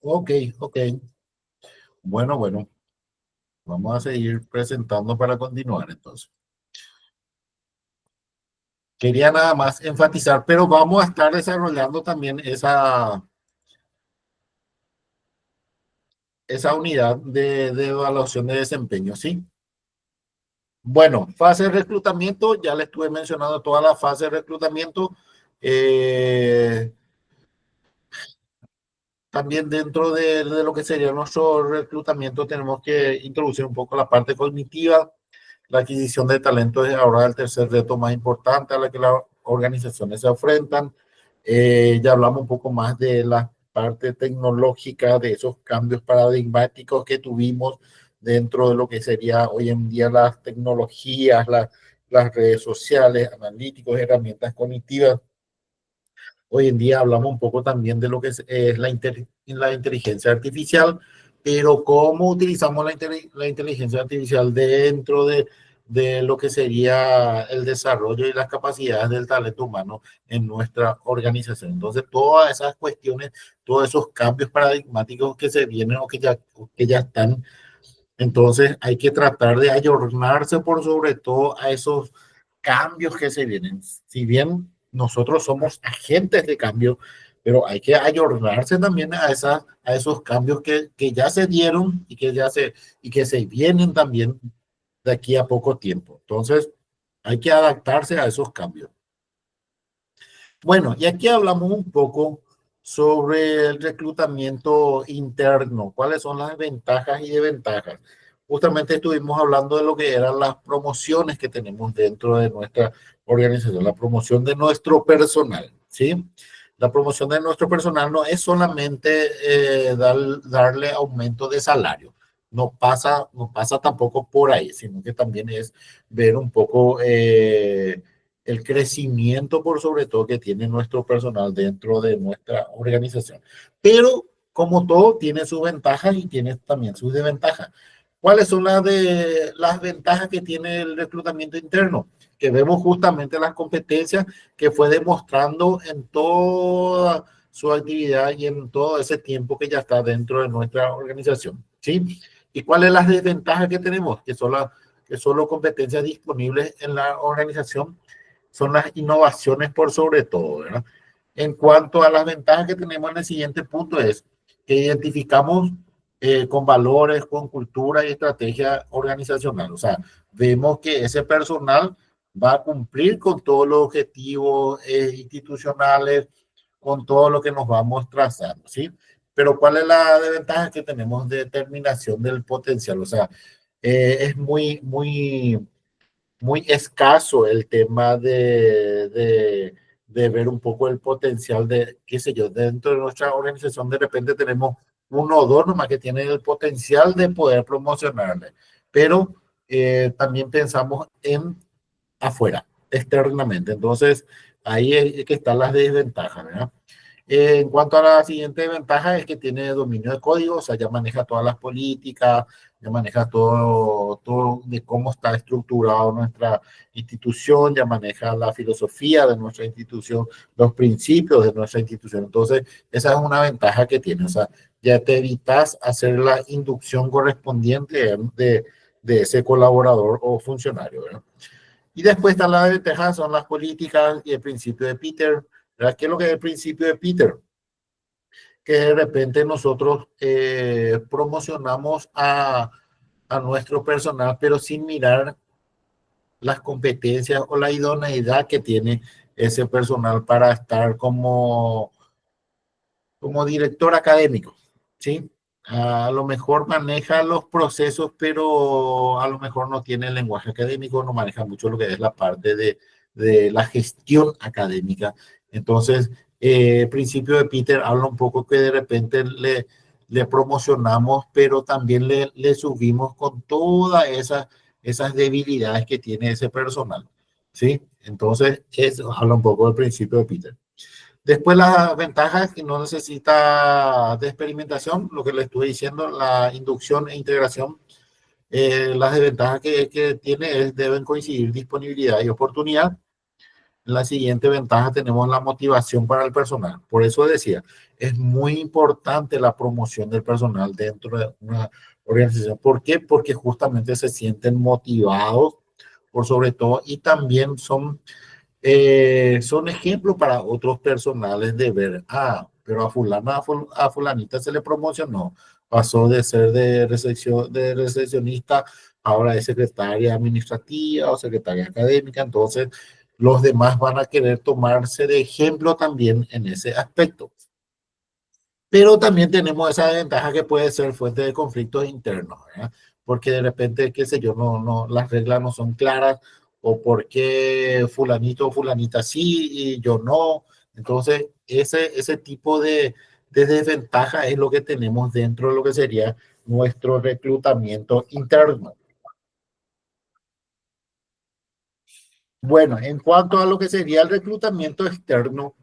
Ok, ok. Bueno. Vamos a seguir presentando para continuar entonces. Quería nada más enfatizar, pero vamos a estar desarrollando también esa unidad de evaluación de desempeño, ¿sí? Bueno, fase de reclutamiento, ya le estuve mencionando toda la fase de reclutamiento. También dentro de lo que sería nuestro reclutamiento tenemos que introducir un poco la parte cognitiva. La adquisición de talento es ahora el tercer reto más importante a la que las organizaciones se enfrentan. Ya hablamos un poco más de la parte tecnológica, de esos cambios paradigmáticos que tuvimos dentro de lo que sería hoy en día las tecnologías, las redes sociales, analíticos, herramientas cognitivas. Hoy en día hablamos un poco también de lo que es la inteligencia artificial, pero cómo utilizamos la inteligencia artificial dentro de lo que sería el desarrollo y las capacidades del talento humano en nuestra organización. Entonces, todas esas cuestiones, todos esos cambios paradigmáticos que se vienen o que ya están, entonces hay que tratar de ayornarse por sobre todo a esos cambios que se vienen. Si bien nosotros somos agentes de cambio, pero hay que ayornarse también a esos cambios que ya se dieron y que se vienen también de aquí a poco tiempo. Entonces, hay que adaptarse a esos cambios. Bueno, y aquí hablamos un poco sobre el reclutamiento interno, cuáles son las ventajas y desventajas. Justamente estuvimos hablando de lo que eran las promociones que tenemos dentro de nuestra organización, la promoción de nuestro personal, ¿sí? La promoción de nuestro personal no es solamente darle aumento de salario, no pasa tampoco por ahí, sino que también es ver un poco el crecimiento por sobre todo que tiene nuestro personal dentro de nuestra organización. Pero como todo, tiene sus ventajas y tiene también sus desventajas. ¿Cuáles son las ventajas que tiene el reclutamiento interno? Que vemos justamente las competencias que fue demostrando en toda su actividad y en todo ese tiempo que ya está dentro de nuestra organización, ¿sí? ¿Y cuáles las desventajas que tenemos? Que son las competencias disponibles en la organización, son las innovaciones por sobre todo, ¿verdad? En cuanto a las ventajas que tenemos en el siguiente punto es que identificamos con valores, con cultura y estrategia organizacional. O sea, vemos que ese personal va a cumplir con todos los objetivos institucionales, con todo lo que nos vamos trazando, ¿sí? Pero ¿cuál es la desventaja que tenemos de determinación del potencial? O sea, es muy escaso el tema de ver un poco el potencial de, qué sé yo, dentro de nuestra organización de repente tenemos uno o dos nomás que tienen el potencial de poder promocionarle, pero también pensamos en afuera, externamente. Entonces, ahí es que están las desventajas, ¿verdad? En cuanto a la siguiente ventaja es que tiene dominio de código, o sea, ya maneja todas las políticas, ya maneja todo de cómo está estructurado nuestra institución, ya maneja la filosofía de nuestra institución, los principios de nuestra institución. Entonces, esa es una ventaja que tiene, o sea, ya te evitas hacer la inducción correspondiente de ese colaborador o funcionario, ¿verdad? Y después está la desventaja, son las políticas y el principio de Peter, ¿verdad? ¿Qué es lo que es el principio de Peter? Que de repente nosotros promocionamos a nuestro personal, pero sin mirar las competencias o la idoneidad que tiene ese personal para estar como director académico, ¿sí? A lo mejor maneja los procesos, pero a lo mejor no tiene el lenguaje académico, no maneja mucho lo que es la parte de la gestión académica. Entonces, el principio de Peter habla un poco que de repente le promocionamos, pero también le subimos con todas esas debilidades que tiene ese personal, ¿sí? Entonces, eso habla un poco del principio de Peter. Después las ventajas que no necesita de experimentación, lo que le estuve diciendo, la inducción e integración. Las desventajas que tiene es deben coincidir disponibilidad y oportunidad. En la siguiente ventaja tenemos la motivación para el personal. Por eso decía, es muy importante la promoción del personal dentro de una organización. ¿Por qué? Porque justamente se sienten motivados por sobre todo y también son ejemplos para otros personales de ver, pero a fulana, a fulanita se le promocionó, pasó de ser de recepcionista, ahora es secretaria administrativa o secretaria académica, entonces los demás van a querer tomarse de ejemplo también en ese aspecto. Pero también tenemos esa ventaja que puede ser fuente de conflictos internos, ¿verdad? Porque de repente, qué sé yo, las reglas no son claras, o porque fulanito o fulanita sí y yo no. Entonces, ese tipo de desventaja es lo que tenemos dentro de lo que sería nuestro reclutamiento interno. Bueno, en cuanto a lo que sería el reclutamiento externo,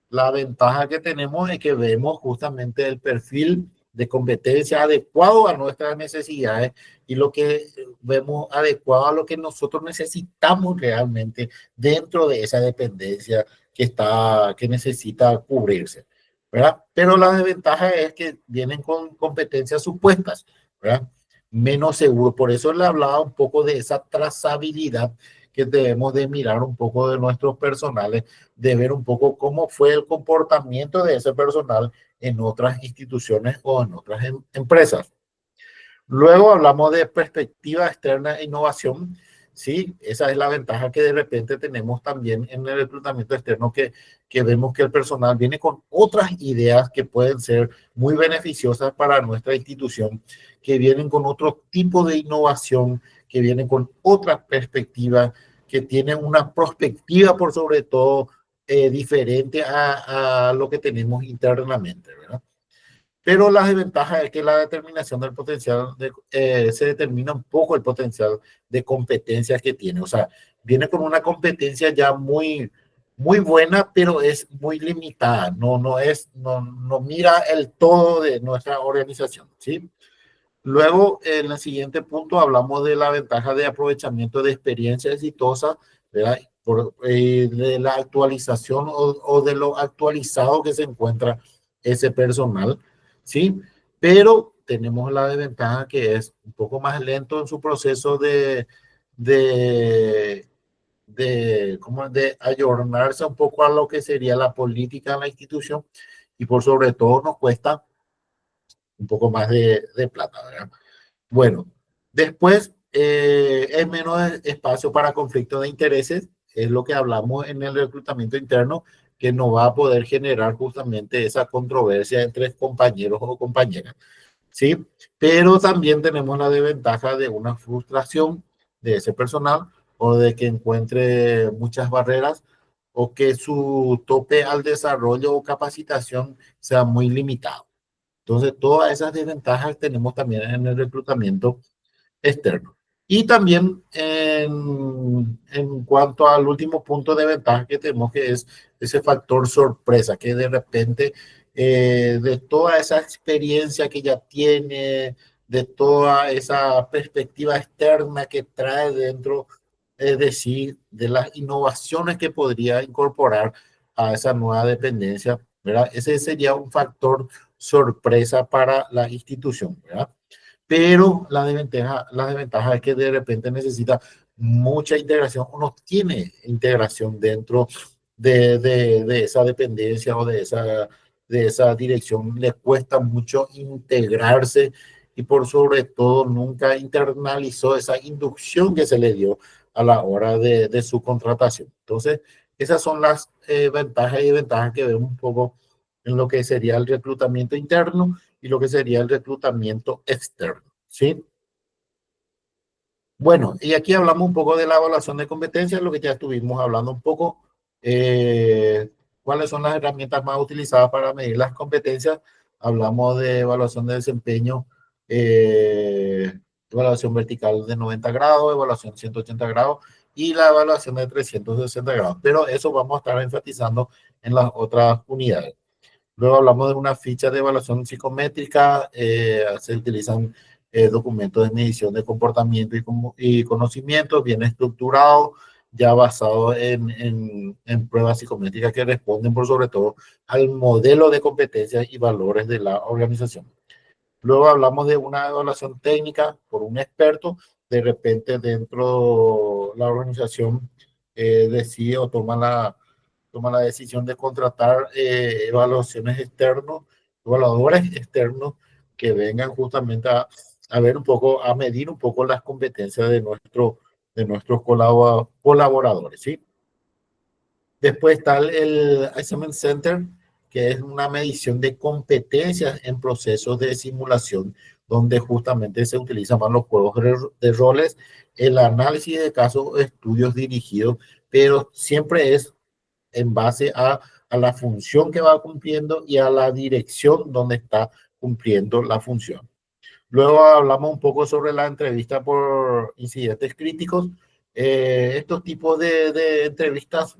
la ventaja que tenemos es que vemos justamente el perfil de competencia adecuado a nuestras necesidades y lo que vemos adecuado a lo que nosotros necesitamos realmente dentro de esa dependencia que necesita cubrirse, ¿verdad? Pero la desventaja es que vienen con competencias supuestas, ¿verdad? Menos seguro. Por eso le hablaba un poco de esa trazabilidad que debemos de mirar un poco de nuestros personales, de ver un poco cómo fue el comportamiento de ese personal en otras instituciones o en otras empresas. Luego hablamos de perspectiva externa e innovación. Sí, esa es la ventaja que de repente tenemos también en el reclutamiento externo, que vemos que el personal viene con otras ideas que pueden ser muy beneficiosas para nuestra institución, que vienen con otro tipo de innovación, que vienen con otras perspectivas, que tienen una perspectiva por sobre todo diferente a lo que tenemos internamente, ¿verdad? Pero la desventaja es que la determinación del potencial, se determina un poco el potencial de competencias que tiene. O sea, viene con una competencia ya muy buena, pero es muy limitada. No mira el todo de nuestra organización, ¿sí? Luego, en el siguiente punto, hablamos de la ventaja de aprovechamiento de experiencias exitosas, ¿verdad? De la actualización o de lo actualizado que se encuentra ese personal, ¿sí? Pero tenemos la desventaja que es un poco más lento en su proceso de, de ayornarse un poco a lo que sería la política en la institución y por sobre todo nos cuesta un poco más de plata, ¿verdad? Bueno, después es menos espacio para conflicto de intereses, es lo que hablamos en el reclutamiento interno, que no va a poder generar justamente esa controversia entre compañeros o compañeras, ¿sí? Pero también tenemos la desventaja de una frustración de ese personal o de que encuentre muchas barreras o que su tope al desarrollo o capacitación sea muy limitado. Entonces, todas esas desventajas tenemos también en el reclutamiento externo. Y también en cuanto al último punto de ventaja que tenemos, que es ese factor sorpresa, que de repente de toda esa experiencia que ya tiene, de toda esa perspectiva externa que trae dentro, es decir, de las innovaciones que podría incorporar a esa nueva dependencia, ¿verdad? Ese sería un factor sorpresa para la institución, ¿verdad? Pero la desventaja es que de repente necesita mucha integración o no tiene integración dentro de esa dependencia o de esa dirección, les cuesta mucho integrarse y por sobre todo nunca internalizó esa inducción que se le dio a la hora de su contratación. Entonces, esas son las ventajas y desventajas que vemos un poco en lo que sería el reclutamiento interno y lo que sería el reclutamiento externo, ¿sí? Bueno, y aquí hablamos un poco de la evaluación de competencias, lo que ya estuvimos hablando un poco. ¿Cuáles son las herramientas más utilizadas para medir las competencias? Hablamos de evaluación de desempeño, evaluación vertical de 90 grados, evaluación 180 grados y la evaluación de 360 grados. Pero eso vamos a estar enfatizando en las otras unidades. Luego hablamos de una ficha de evaluación psicométrica, se utilizan documentos de medición de comportamiento y conocimiento bien estructurados, ya basados en pruebas psicométricas que responden por sobre todo al modelo de competencias y valores de la organización. Luego hablamos de una evaluación técnica por un experto, de repente dentro de la organización decide o toma la decisión de contratar evaluaciones externos, evaluadores externos que vengan justamente a ver un poco, a medir un poco las competencias de nuestros colaboradores, ¿sí? Después está el Assessment Center, que es una medición de competencias en procesos de simulación, donde justamente se utilizan más los juegos de roles, el análisis de casos, estudios dirigidos, pero siempre es en base a la función que va cumpliendo y a la dirección donde está cumpliendo la función. Luego hablamos un poco sobre la entrevista por incidentes críticos. Estos tipos de entrevistas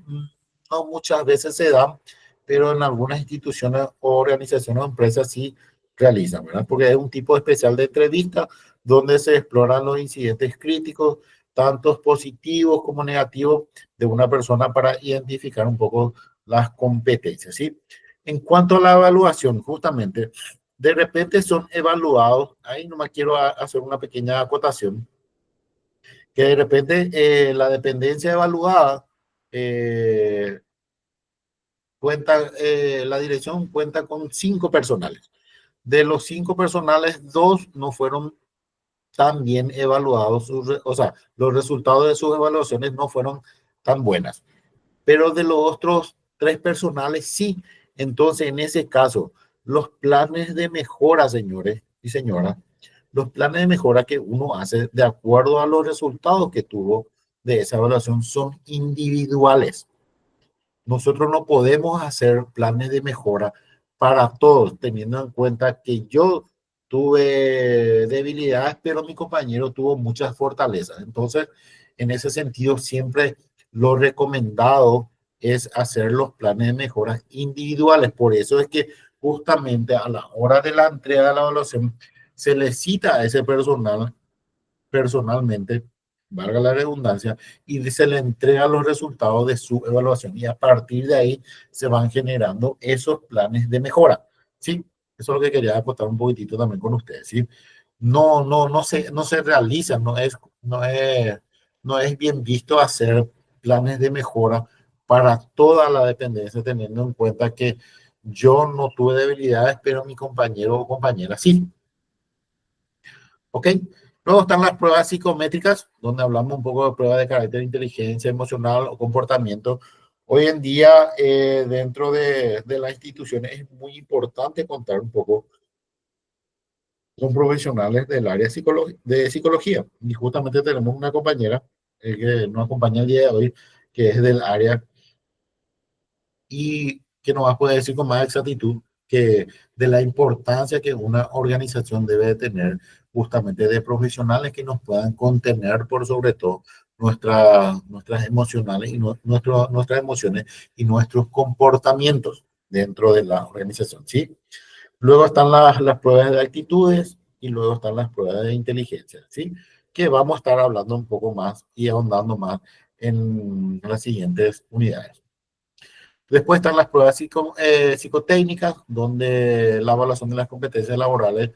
no muchas veces se dan, pero en algunas instituciones o organizaciones o empresas sí realizan, ¿verdad? Porque es un tipo especial de entrevista donde se exploran los incidentes críticos, tanto positivos como negativos, de una persona para identificar un poco las competencias, ¿sí? En cuanto a la evaluación, justamente, de repente son evaluados, ahí nomás quiero hacer una pequeña acotación, que de repente la dependencia evaluada la dirección cuenta con 5 personales. De los 5 personales, 2 no fueron tan bien evaluados, o sea, los resultados de sus evaluaciones no fueron tan buenas. Pero de los otros 3 personales sí. Entonces, en ese caso, los planes de mejora, señores y señoras, los planes de mejora que uno hace de acuerdo a los resultados que tuvo de esa evaluación son individuales. Nosotros no podemos hacer planes de mejora para todos, teniendo en cuenta que yo tuve debilidades, pero mi compañero tuvo muchas fortalezas. Entonces, en ese sentido, siempre lo recomendado es hacer los planes de mejora individuales. Por eso es que justamente a la hora de la entrega de la evaluación, se le cita a ese personal personalmente, valga la redundancia, y se le entrega los resultados de su evaluación y a partir de ahí se van generando esos planes de mejora, ¿sí? Eso es lo que quería aportar un poquitito también con ustedes, ¿sí? No se realiza, no es bien visto hacer planes de mejora para toda la dependencia, teniendo en cuenta que yo no tuve debilidades, pero mi compañero o compañera sí. ¿Ok? Luego están las pruebas psicométricas, donde hablamos un poco de pruebas de carácter de inteligencia emocional o comportamiento. Hoy en día, dentro de las instituciones, es muy importante contar un poco con profesionales del área de psicología. Y justamente tenemos una compañera que nos acompaña el día de hoy, que es del área y que nos va a poder decir con más exactitud que de la importancia que una organización debe de tener justamente de profesionales que nos puedan contener por sobre todo nuestras emocionales y nuestras emociones y nuestros comportamientos dentro de la organización, ¿sí? Luego están las pruebas de actitudes y luego están las pruebas de inteligencia, ¿sí? Que vamos a estar hablando un poco más y ahondando más en las siguientes unidades. Después están las pruebas psicotécnicas, donde la evaluación de las competencias laborales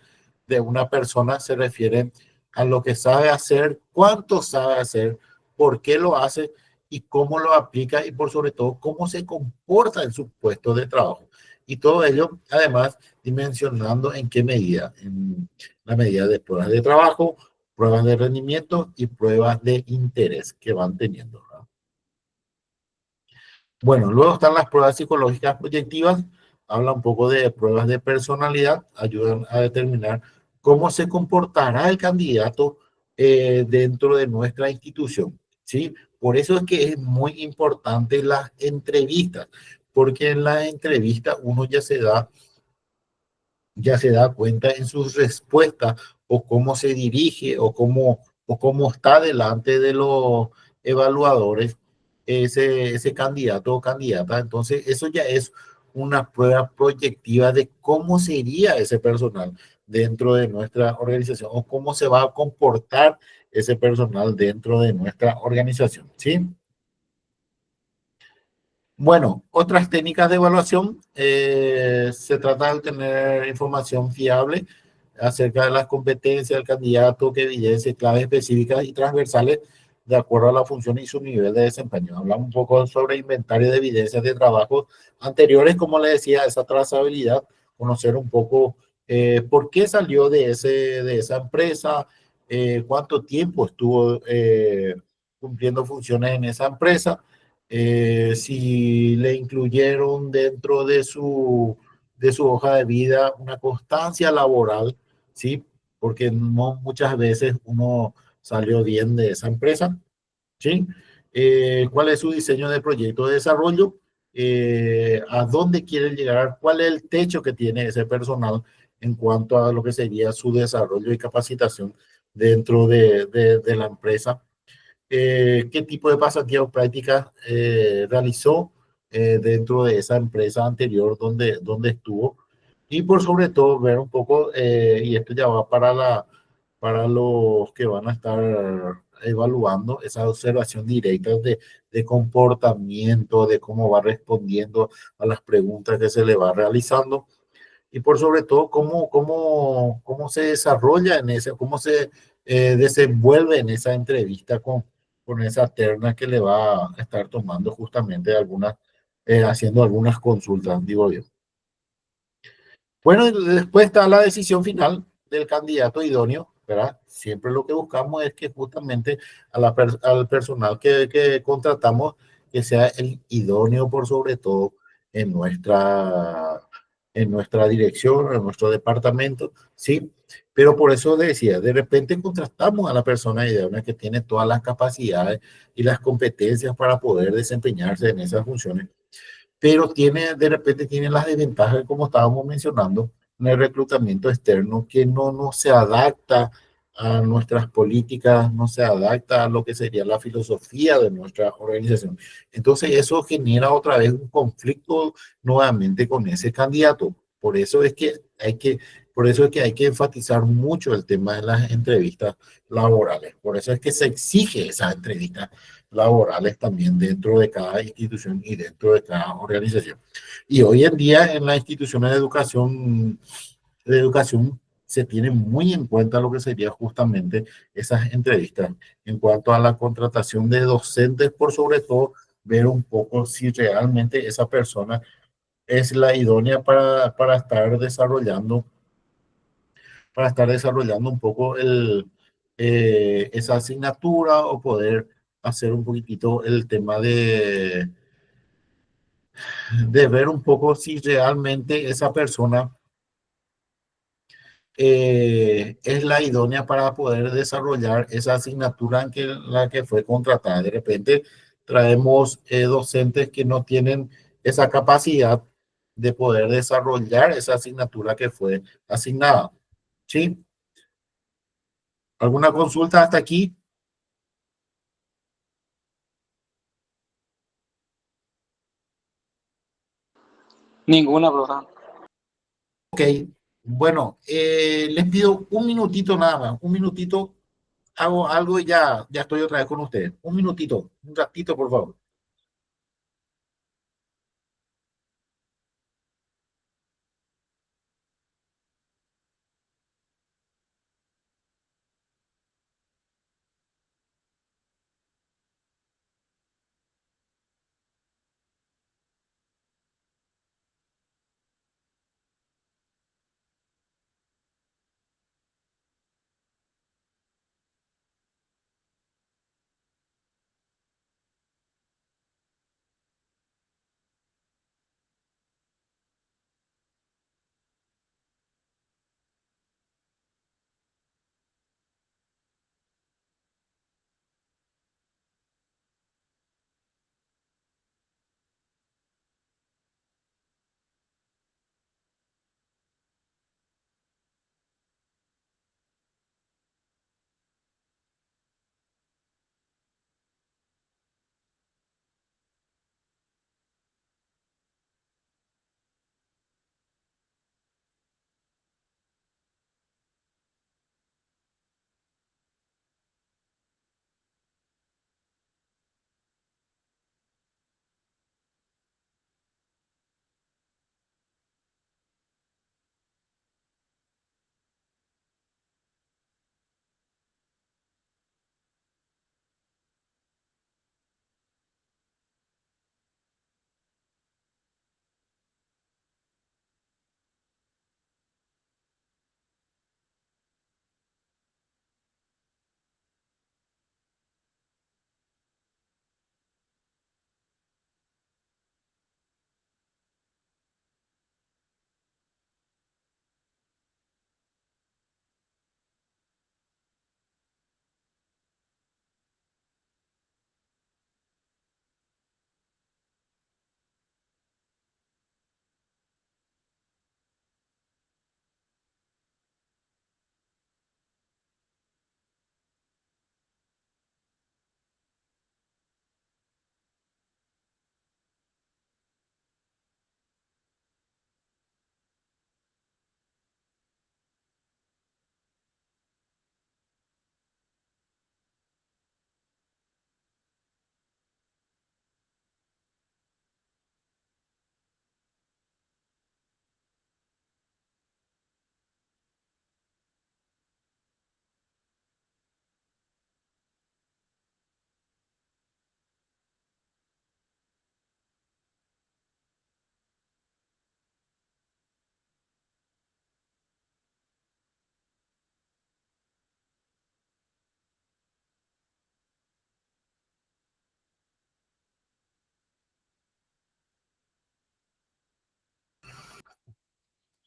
de una persona se refiere a lo que sabe hacer, cuánto sabe hacer, por qué lo hace y cómo lo aplica y por sobre todo cómo se comporta en su puesto de trabajo. Y todo ello, además, dimensionando en qué medida, en la medida de pruebas de trabajo, pruebas de rendimiento y pruebas de interés que van teniendo, ¿verdad? Bueno, luego están las pruebas psicológicas proyectivas, habla un poco de pruebas de personalidad, ayudan a determinar cómo se comportará el candidato dentro de nuestra institución, ¿sí? Por eso es que es muy importante las entrevistas, porque en la entrevista uno ya se da cuenta en sus respuestas o cómo se dirige o cómo está delante de los evaluadores ese candidato o candidata. Entonces, eso ya es una prueba proyectiva de cómo sería ese personal dentro de nuestra organización o cómo se va a comportar ese personal dentro de nuestra organización, ¿sí? Bueno, otras técnicas de evaluación, se trata de tener información fiable acerca de las competencias del candidato que evidencie claves específicas y transversales de acuerdo a la función y su nivel de desempeño. Hablamos un poco sobre inventario de evidencias de trabajos anteriores, como le decía, esa trazabilidad, conocer un poco por qué salió de esa empresa, cuánto tiempo estuvo cumpliendo funciones en esa empresa, si le incluyeron dentro de su hoja de vida una constancia laboral, ¿sí? Porque no muchas veces uno salió bien de esa empresa, ¿sí? ¿Cuál es su diseño de proyecto de desarrollo? ¿A dónde quieren llegar? ¿Cuál es el techo que tiene ese personal en cuanto a lo que sería su desarrollo y capacitación dentro de la empresa? ¿Qué tipo de pasantías o prácticas realizó dentro de esa empresa anterior donde estuvo? Y por sobre todo ver un poco, y esto ya va para los que van a estar evaluando esa observación directa de comportamiento, de cómo va respondiendo a las preguntas que se le va realizando y por sobre todo cómo se desarrolla en ese, cómo se desenvuelve en esa entrevista con esa terna que le va a estar tomando justamente algunas, haciendo algunas consultas, digo yo. Bueno, y después está la decisión final del candidato idóneo, ¿verdad? Siempre lo que buscamos es que justamente al personal que contratamos, que sea el idóneo por sobre todo en en nuestra dirección, en nuestro departamento, ¿sí? Pero por eso decía, de repente contratamos a la persona idónea que tiene todas las capacidades y las competencias para poder desempeñarse en esas funciones, pero tiene, de repente tiene las desventajas, como estábamos mencionando, en el reclutamiento externo, que no se adapta a nuestras políticas, no se adapta a lo que sería la filosofía de nuestra organización. Entonces eso genera otra vez un conflicto nuevamente con ese candidato. Por eso es que por eso es que hay que enfatizar mucho el tema de las entrevistas laborales. Por eso es que se exige esa entrevista laborales también dentro de cada institución y dentro de cada organización. Y hoy en día en las instituciones de educación se tiene muy en cuenta lo que sería justamente esas entrevistas en cuanto a la contratación de docentes, por sobre todo ver un poco si realmente esa persona es la idónea para estar desarrollando un poco esa asignatura o poder hacer un poquitito el tema de ver un poco si realmente esa persona es la idónea para poder desarrollar esa asignatura en la que fue contratada. De repente traemos docentes que no tienen esa capacidad de poder desarrollar esa asignatura que fue asignada. ¿Sí? ¿Alguna consulta hasta aquí? Ninguna, profe. Ok, bueno, les pido un minutito nada más, un minutito, hago algo y ya estoy otra vez con ustedes. Un minutito, un ratito, por favor.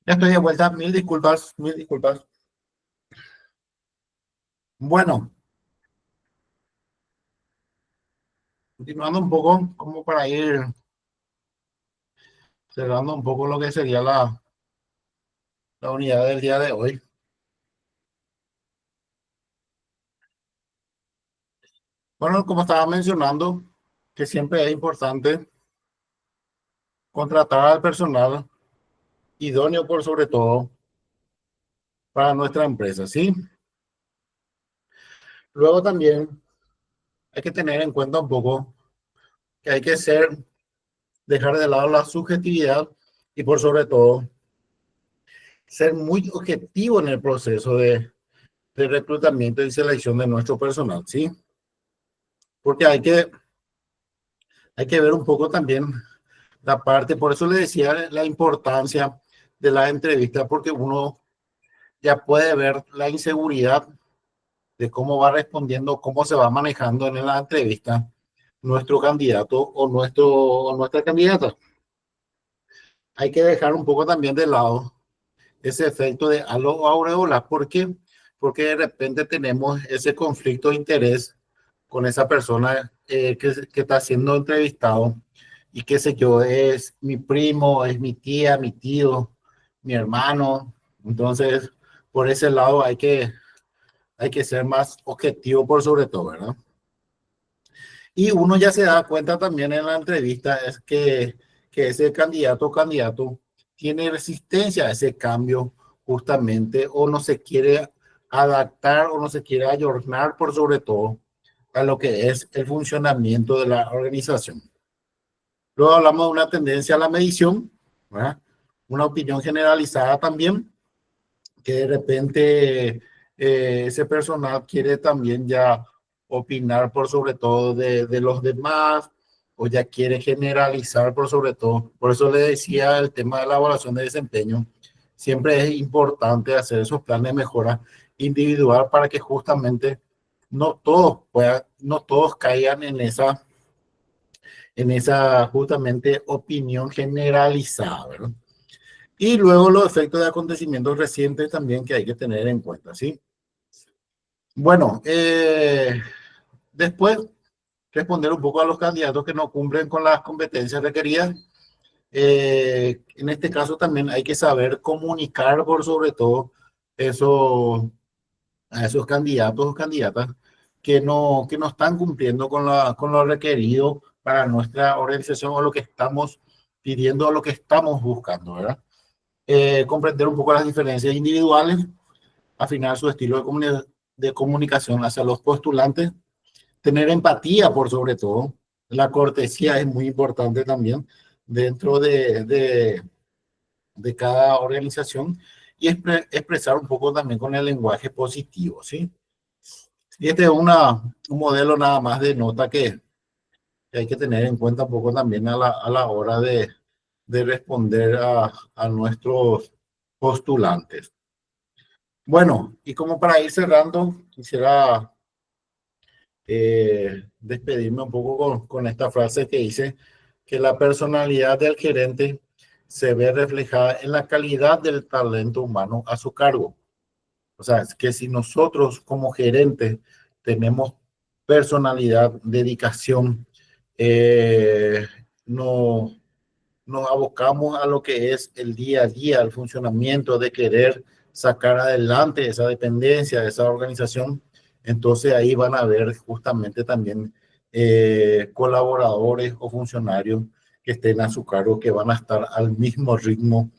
Ya estoy de vuelta, mil disculpas, mil disculpas. Bueno, continuando un poco, como para ir cerrando un poco lo que sería la unidad del día de hoy. Bueno, como estaba mencionando, que siempre es importante contratar al personal idóneo por sobre todo para nuestra empresa, ¿sí? Luego también hay que tener en cuenta un poco que hay que dejar de lado la subjetividad y por sobre todo ser muy objetivo en el proceso de reclutamiento y selección de nuestro personal, ¿sí? Porque hay que ver un poco también la parte, por eso le decía la importancia de la entrevista, porque uno ya puede ver la inseguridad de cómo va respondiendo, cómo se va manejando en la entrevista nuestro candidato o nuestra candidata. Hay que dejar un poco también de lado ese efecto de halo aureola. ¿Por qué? Porque de repente tenemos ese conflicto de interés con esa persona que está siendo entrevistado y qué sé yo, es mi primo, es mi tía, mi tío, mi hermano. Entonces, por ese lado hay que ser más objetivo por sobre todo, ¿verdad? Y uno ya se da cuenta también en la entrevista es que ese candidato o candidato tiene resistencia a ese cambio justamente o no se quiere adaptar o no se quiere ayornar por sobre todo a lo que es el funcionamiento de la organización. Luego hablamos de una tendencia a la medición, ¿verdad? Una opinión generalizada también, que de repente ese personal quiere también ya opinar por sobre todo de los demás o ya quiere generalizar por sobre todo. Por eso le decía el tema de la evaluación de desempeño. Siempre es importante hacer esos planes de mejora individual para que justamente no todos caigan en esa justamente opinión generalizada, ¿verdad? Y luego los efectos de acontecimientos recientes también que hay que tener en cuenta, ¿sí? Bueno, después responder un poco a los candidatos que no cumplen con las competencias requeridas. En este caso también hay que saber comunicar por sobre todo eso, a esos candidatos o candidatas que no están cumpliendo con lo requerido para nuestra organización o lo que estamos pidiendo o lo que estamos buscando, ¿verdad? Comprender un poco las diferencias individuales, afinar su estilo de comunicación hacia los postulantes, tener empatía por sobre todo, la cortesía es muy importante también dentro de cada organización y expresar un poco también con el lenguaje positivo, ¿sí? Y este es un modelo nada más de nota que hay que tener en cuenta un poco también a la hora de responder a nuestros postulantes. Bueno, y como para ir cerrando, quisiera despedirme un poco con esta frase que dice que la personalidad del gerente se ve reflejada en la calidad del talento humano a su cargo. O sea, es que si nosotros como gerentes tenemos personalidad, dedicación, eh, no, nos abocamos a lo que es el día a día, el funcionamiento de querer sacar adelante esa dependencia, esa organización, entonces ahí van a ver justamente también colaboradores o funcionarios que estén a su cargo, que van a estar al mismo ritmo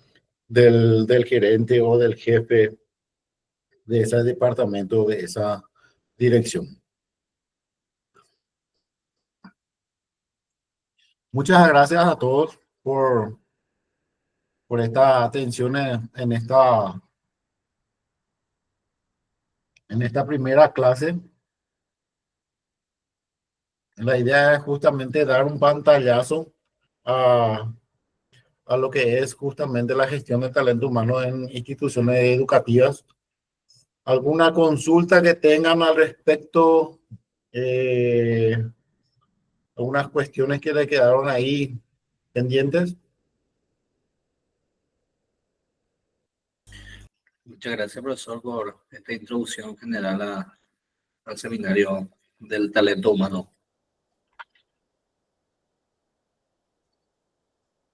del gerente o del jefe de ese departamento, de esa dirección. Muchas gracias a todos por esta atención en esta primera clase. La idea es justamente dar un pantallazo a, a lo que es justamente la gestión de talento humano en instituciones educativas. ¿Alguna consulta que tengan al respecto? ¿Algunas cuestiones que le quedaron ahí pendientes? Muchas gracias, profesor, por esta introducción general al seminario del talento humano.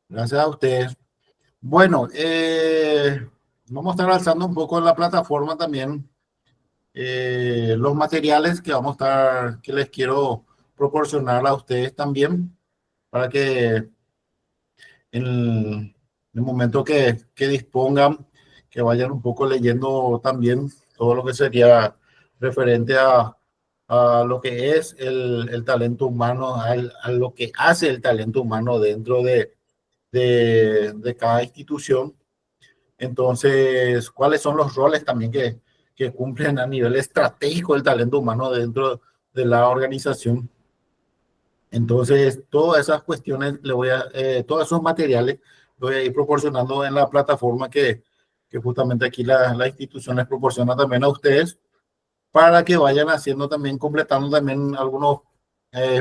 Gracias a ustedes. Bueno, vamos a estar alzando un poco en la plataforma también los materiales que que les quiero proporcionar a ustedes también, para que en el momento que dispongan, que vayan un poco leyendo también todo lo que sería referente a lo que es el talento humano, a lo que hace el talento humano dentro de cada institución. Entonces, ¿cuáles son los roles también que cumplen a nivel estratégico el talento humano dentro de la organización? Entonces, todas esas cuestiones, todos esos materiales, lo voy a ir proporcionando en la plataforma que justamente aquí la institución les proporciona también a ustedes, para que vayan haciendo también, completando también algunos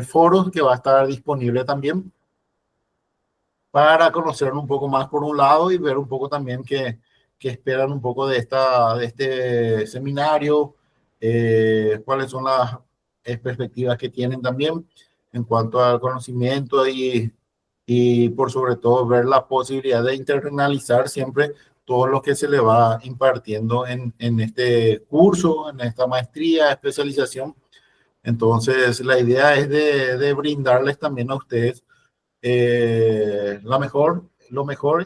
foros que va a estar disponible también, para conocer un poco más por un lado y ver un poco también qué esperan un poco de este seminario, cuáles son las perspectivas que tienen también en cuanto al conocimiento y por sobre todo ver la posibilidad de internalizar siempre todo lo que se le va impartiendo en este curso, en esta maestría, especialización. Entonces, la idea es de brindarles también a ustedes lo mejor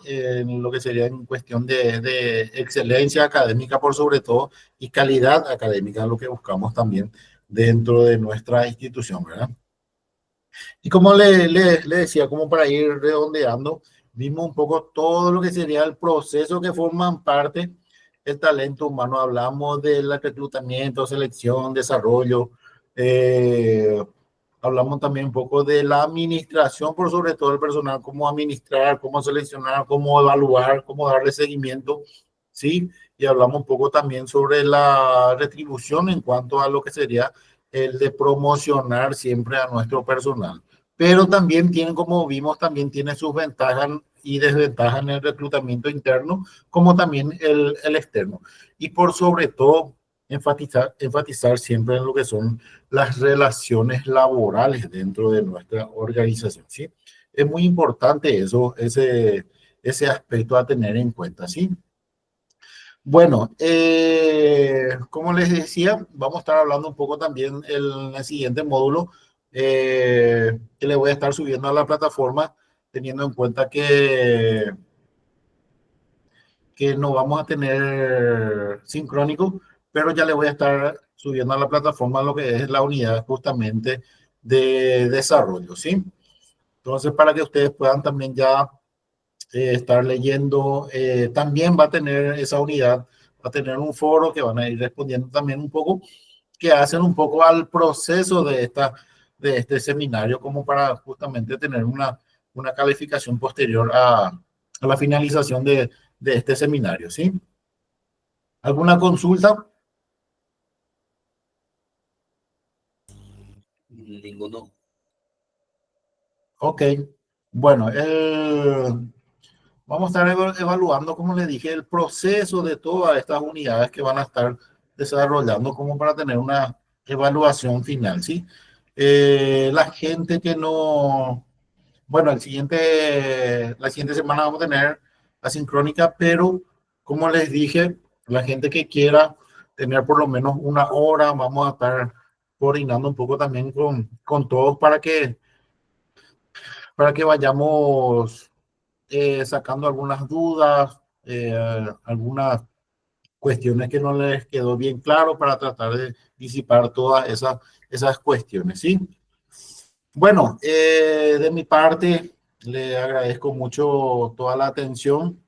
en lo que sería en cuestión de excelencia académica por sobre todo y calidad académica, lo que buscamos también dentro de nuestra institución, ¿verdad? Y como le decía, como para ir redondeando, vimos un poco todo lo que sería el proceso que forman parte el talento humano. Hablamos del reclutamiento, selección, desarrollo, hablamos también un poco de la administración, por sobre todo el personal, cómo administrar, cómo seleccionar, cómo evaluar, cómo darle seguimiento, ¿sí? Y hablamos un poco también sobre la retribución en cuanto a lo que sería el de promocionar siempre a nuestro personal. Pero también tienen, como vimos, también tiene sus ventajas y desventajas en el reclutamiento interno, como también el externo. Y por sobre todo, enfatizar siempre en lo que son las relaciones laborales dentro de nuestra organización, ¿sí? Es muy importante ese aspecto a tener en cuenta, ¿sí? Bueno, como les decía, vamos a estar hablando un poco también en el siguiente módulo que le voy a estar subiendo a la plataforma, teniendo en cuenta que no vamos a tener sincrónico, pero ya le voy a estar subiendo a la plataforma lo que es la unidad justamente de desarrollo, ¿sí? Entonces, para que ustedes puedan también ya estar leyendo, también va a tener esa unidad, va a tener un foro que van a ir respondiendo también un poco, que hacen un poco al proceso de este seminario, como para justamente tener una calificación posterior a la finalización de este seminario, ¿sí? ¿Alguna consulta? Ninguno. Ok. Bueno, vamos a estar evaluando, como les dije, el proceso de todas estas unidades que van a estar desarrollando como para tener una evaluación final, ¿sí? La gente que no, bueno, la siguiente semana vamos a tener la sincrónica, pero como les dije, la gente que quiera tener por lo menos una hora, vamos a estar coordinando un poco también con todos para que vayamos sacando algunas dudas, algunas cuestiones que no les quedó bien claro para tratar de disipar todas esas cuestiones, ¿sí? Bueno, de mi parte, le agradezco mucho toda la atención.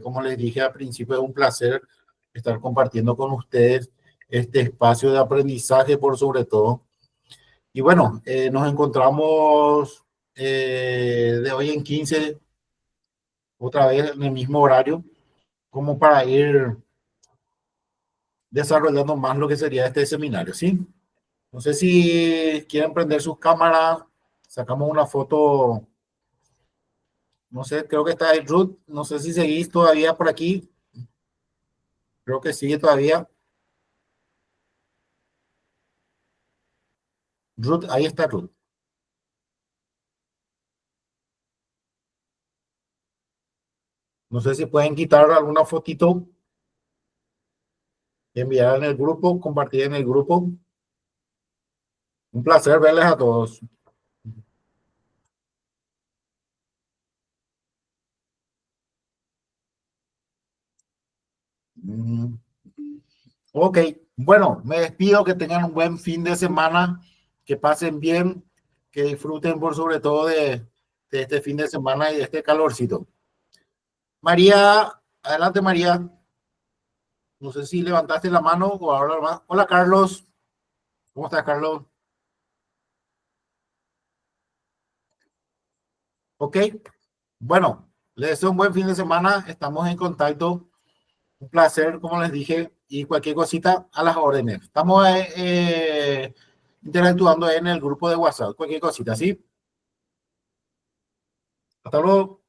Como les dije al principio, es un placer estar compartiendo con ustedes este espacio de aprendizaje por sobre todo. Y bueno, nos encontramos de hoy en 15 otra vez en el mismo horario, como para ir desarrollando más lo que sería este seminario, ¿sí? No sé si quieren prender sus cámaras, sacamos una foto, no sé, creo que está el Ruth, no sé si seguís todavía por aquí. Creo que sigue todavía. Ruth, ahí está Ruth. No sé si pueden quitar alguna fotito y enviar en el grupo, compartir en el grupo. Un placer verles a todos. Ok, bueno, me despido, que tengan un buen fin de semana, que pasen bien, que disfruten por sobre todo de este fin de semana y de este calorcito. María, adelante María. No sé si levantaste la mano o ahora más. Hola Carlos, ¿cómo estás Carlos? Ok, bueno, les deseo un buen fin de semana, estamos en contacto. Un placer, como les dije, y cualquier cosita a las órdenes. Estamos interactuando en el grupo de WhatsApp, cualquier cosita, ¿sí? Hasta luego.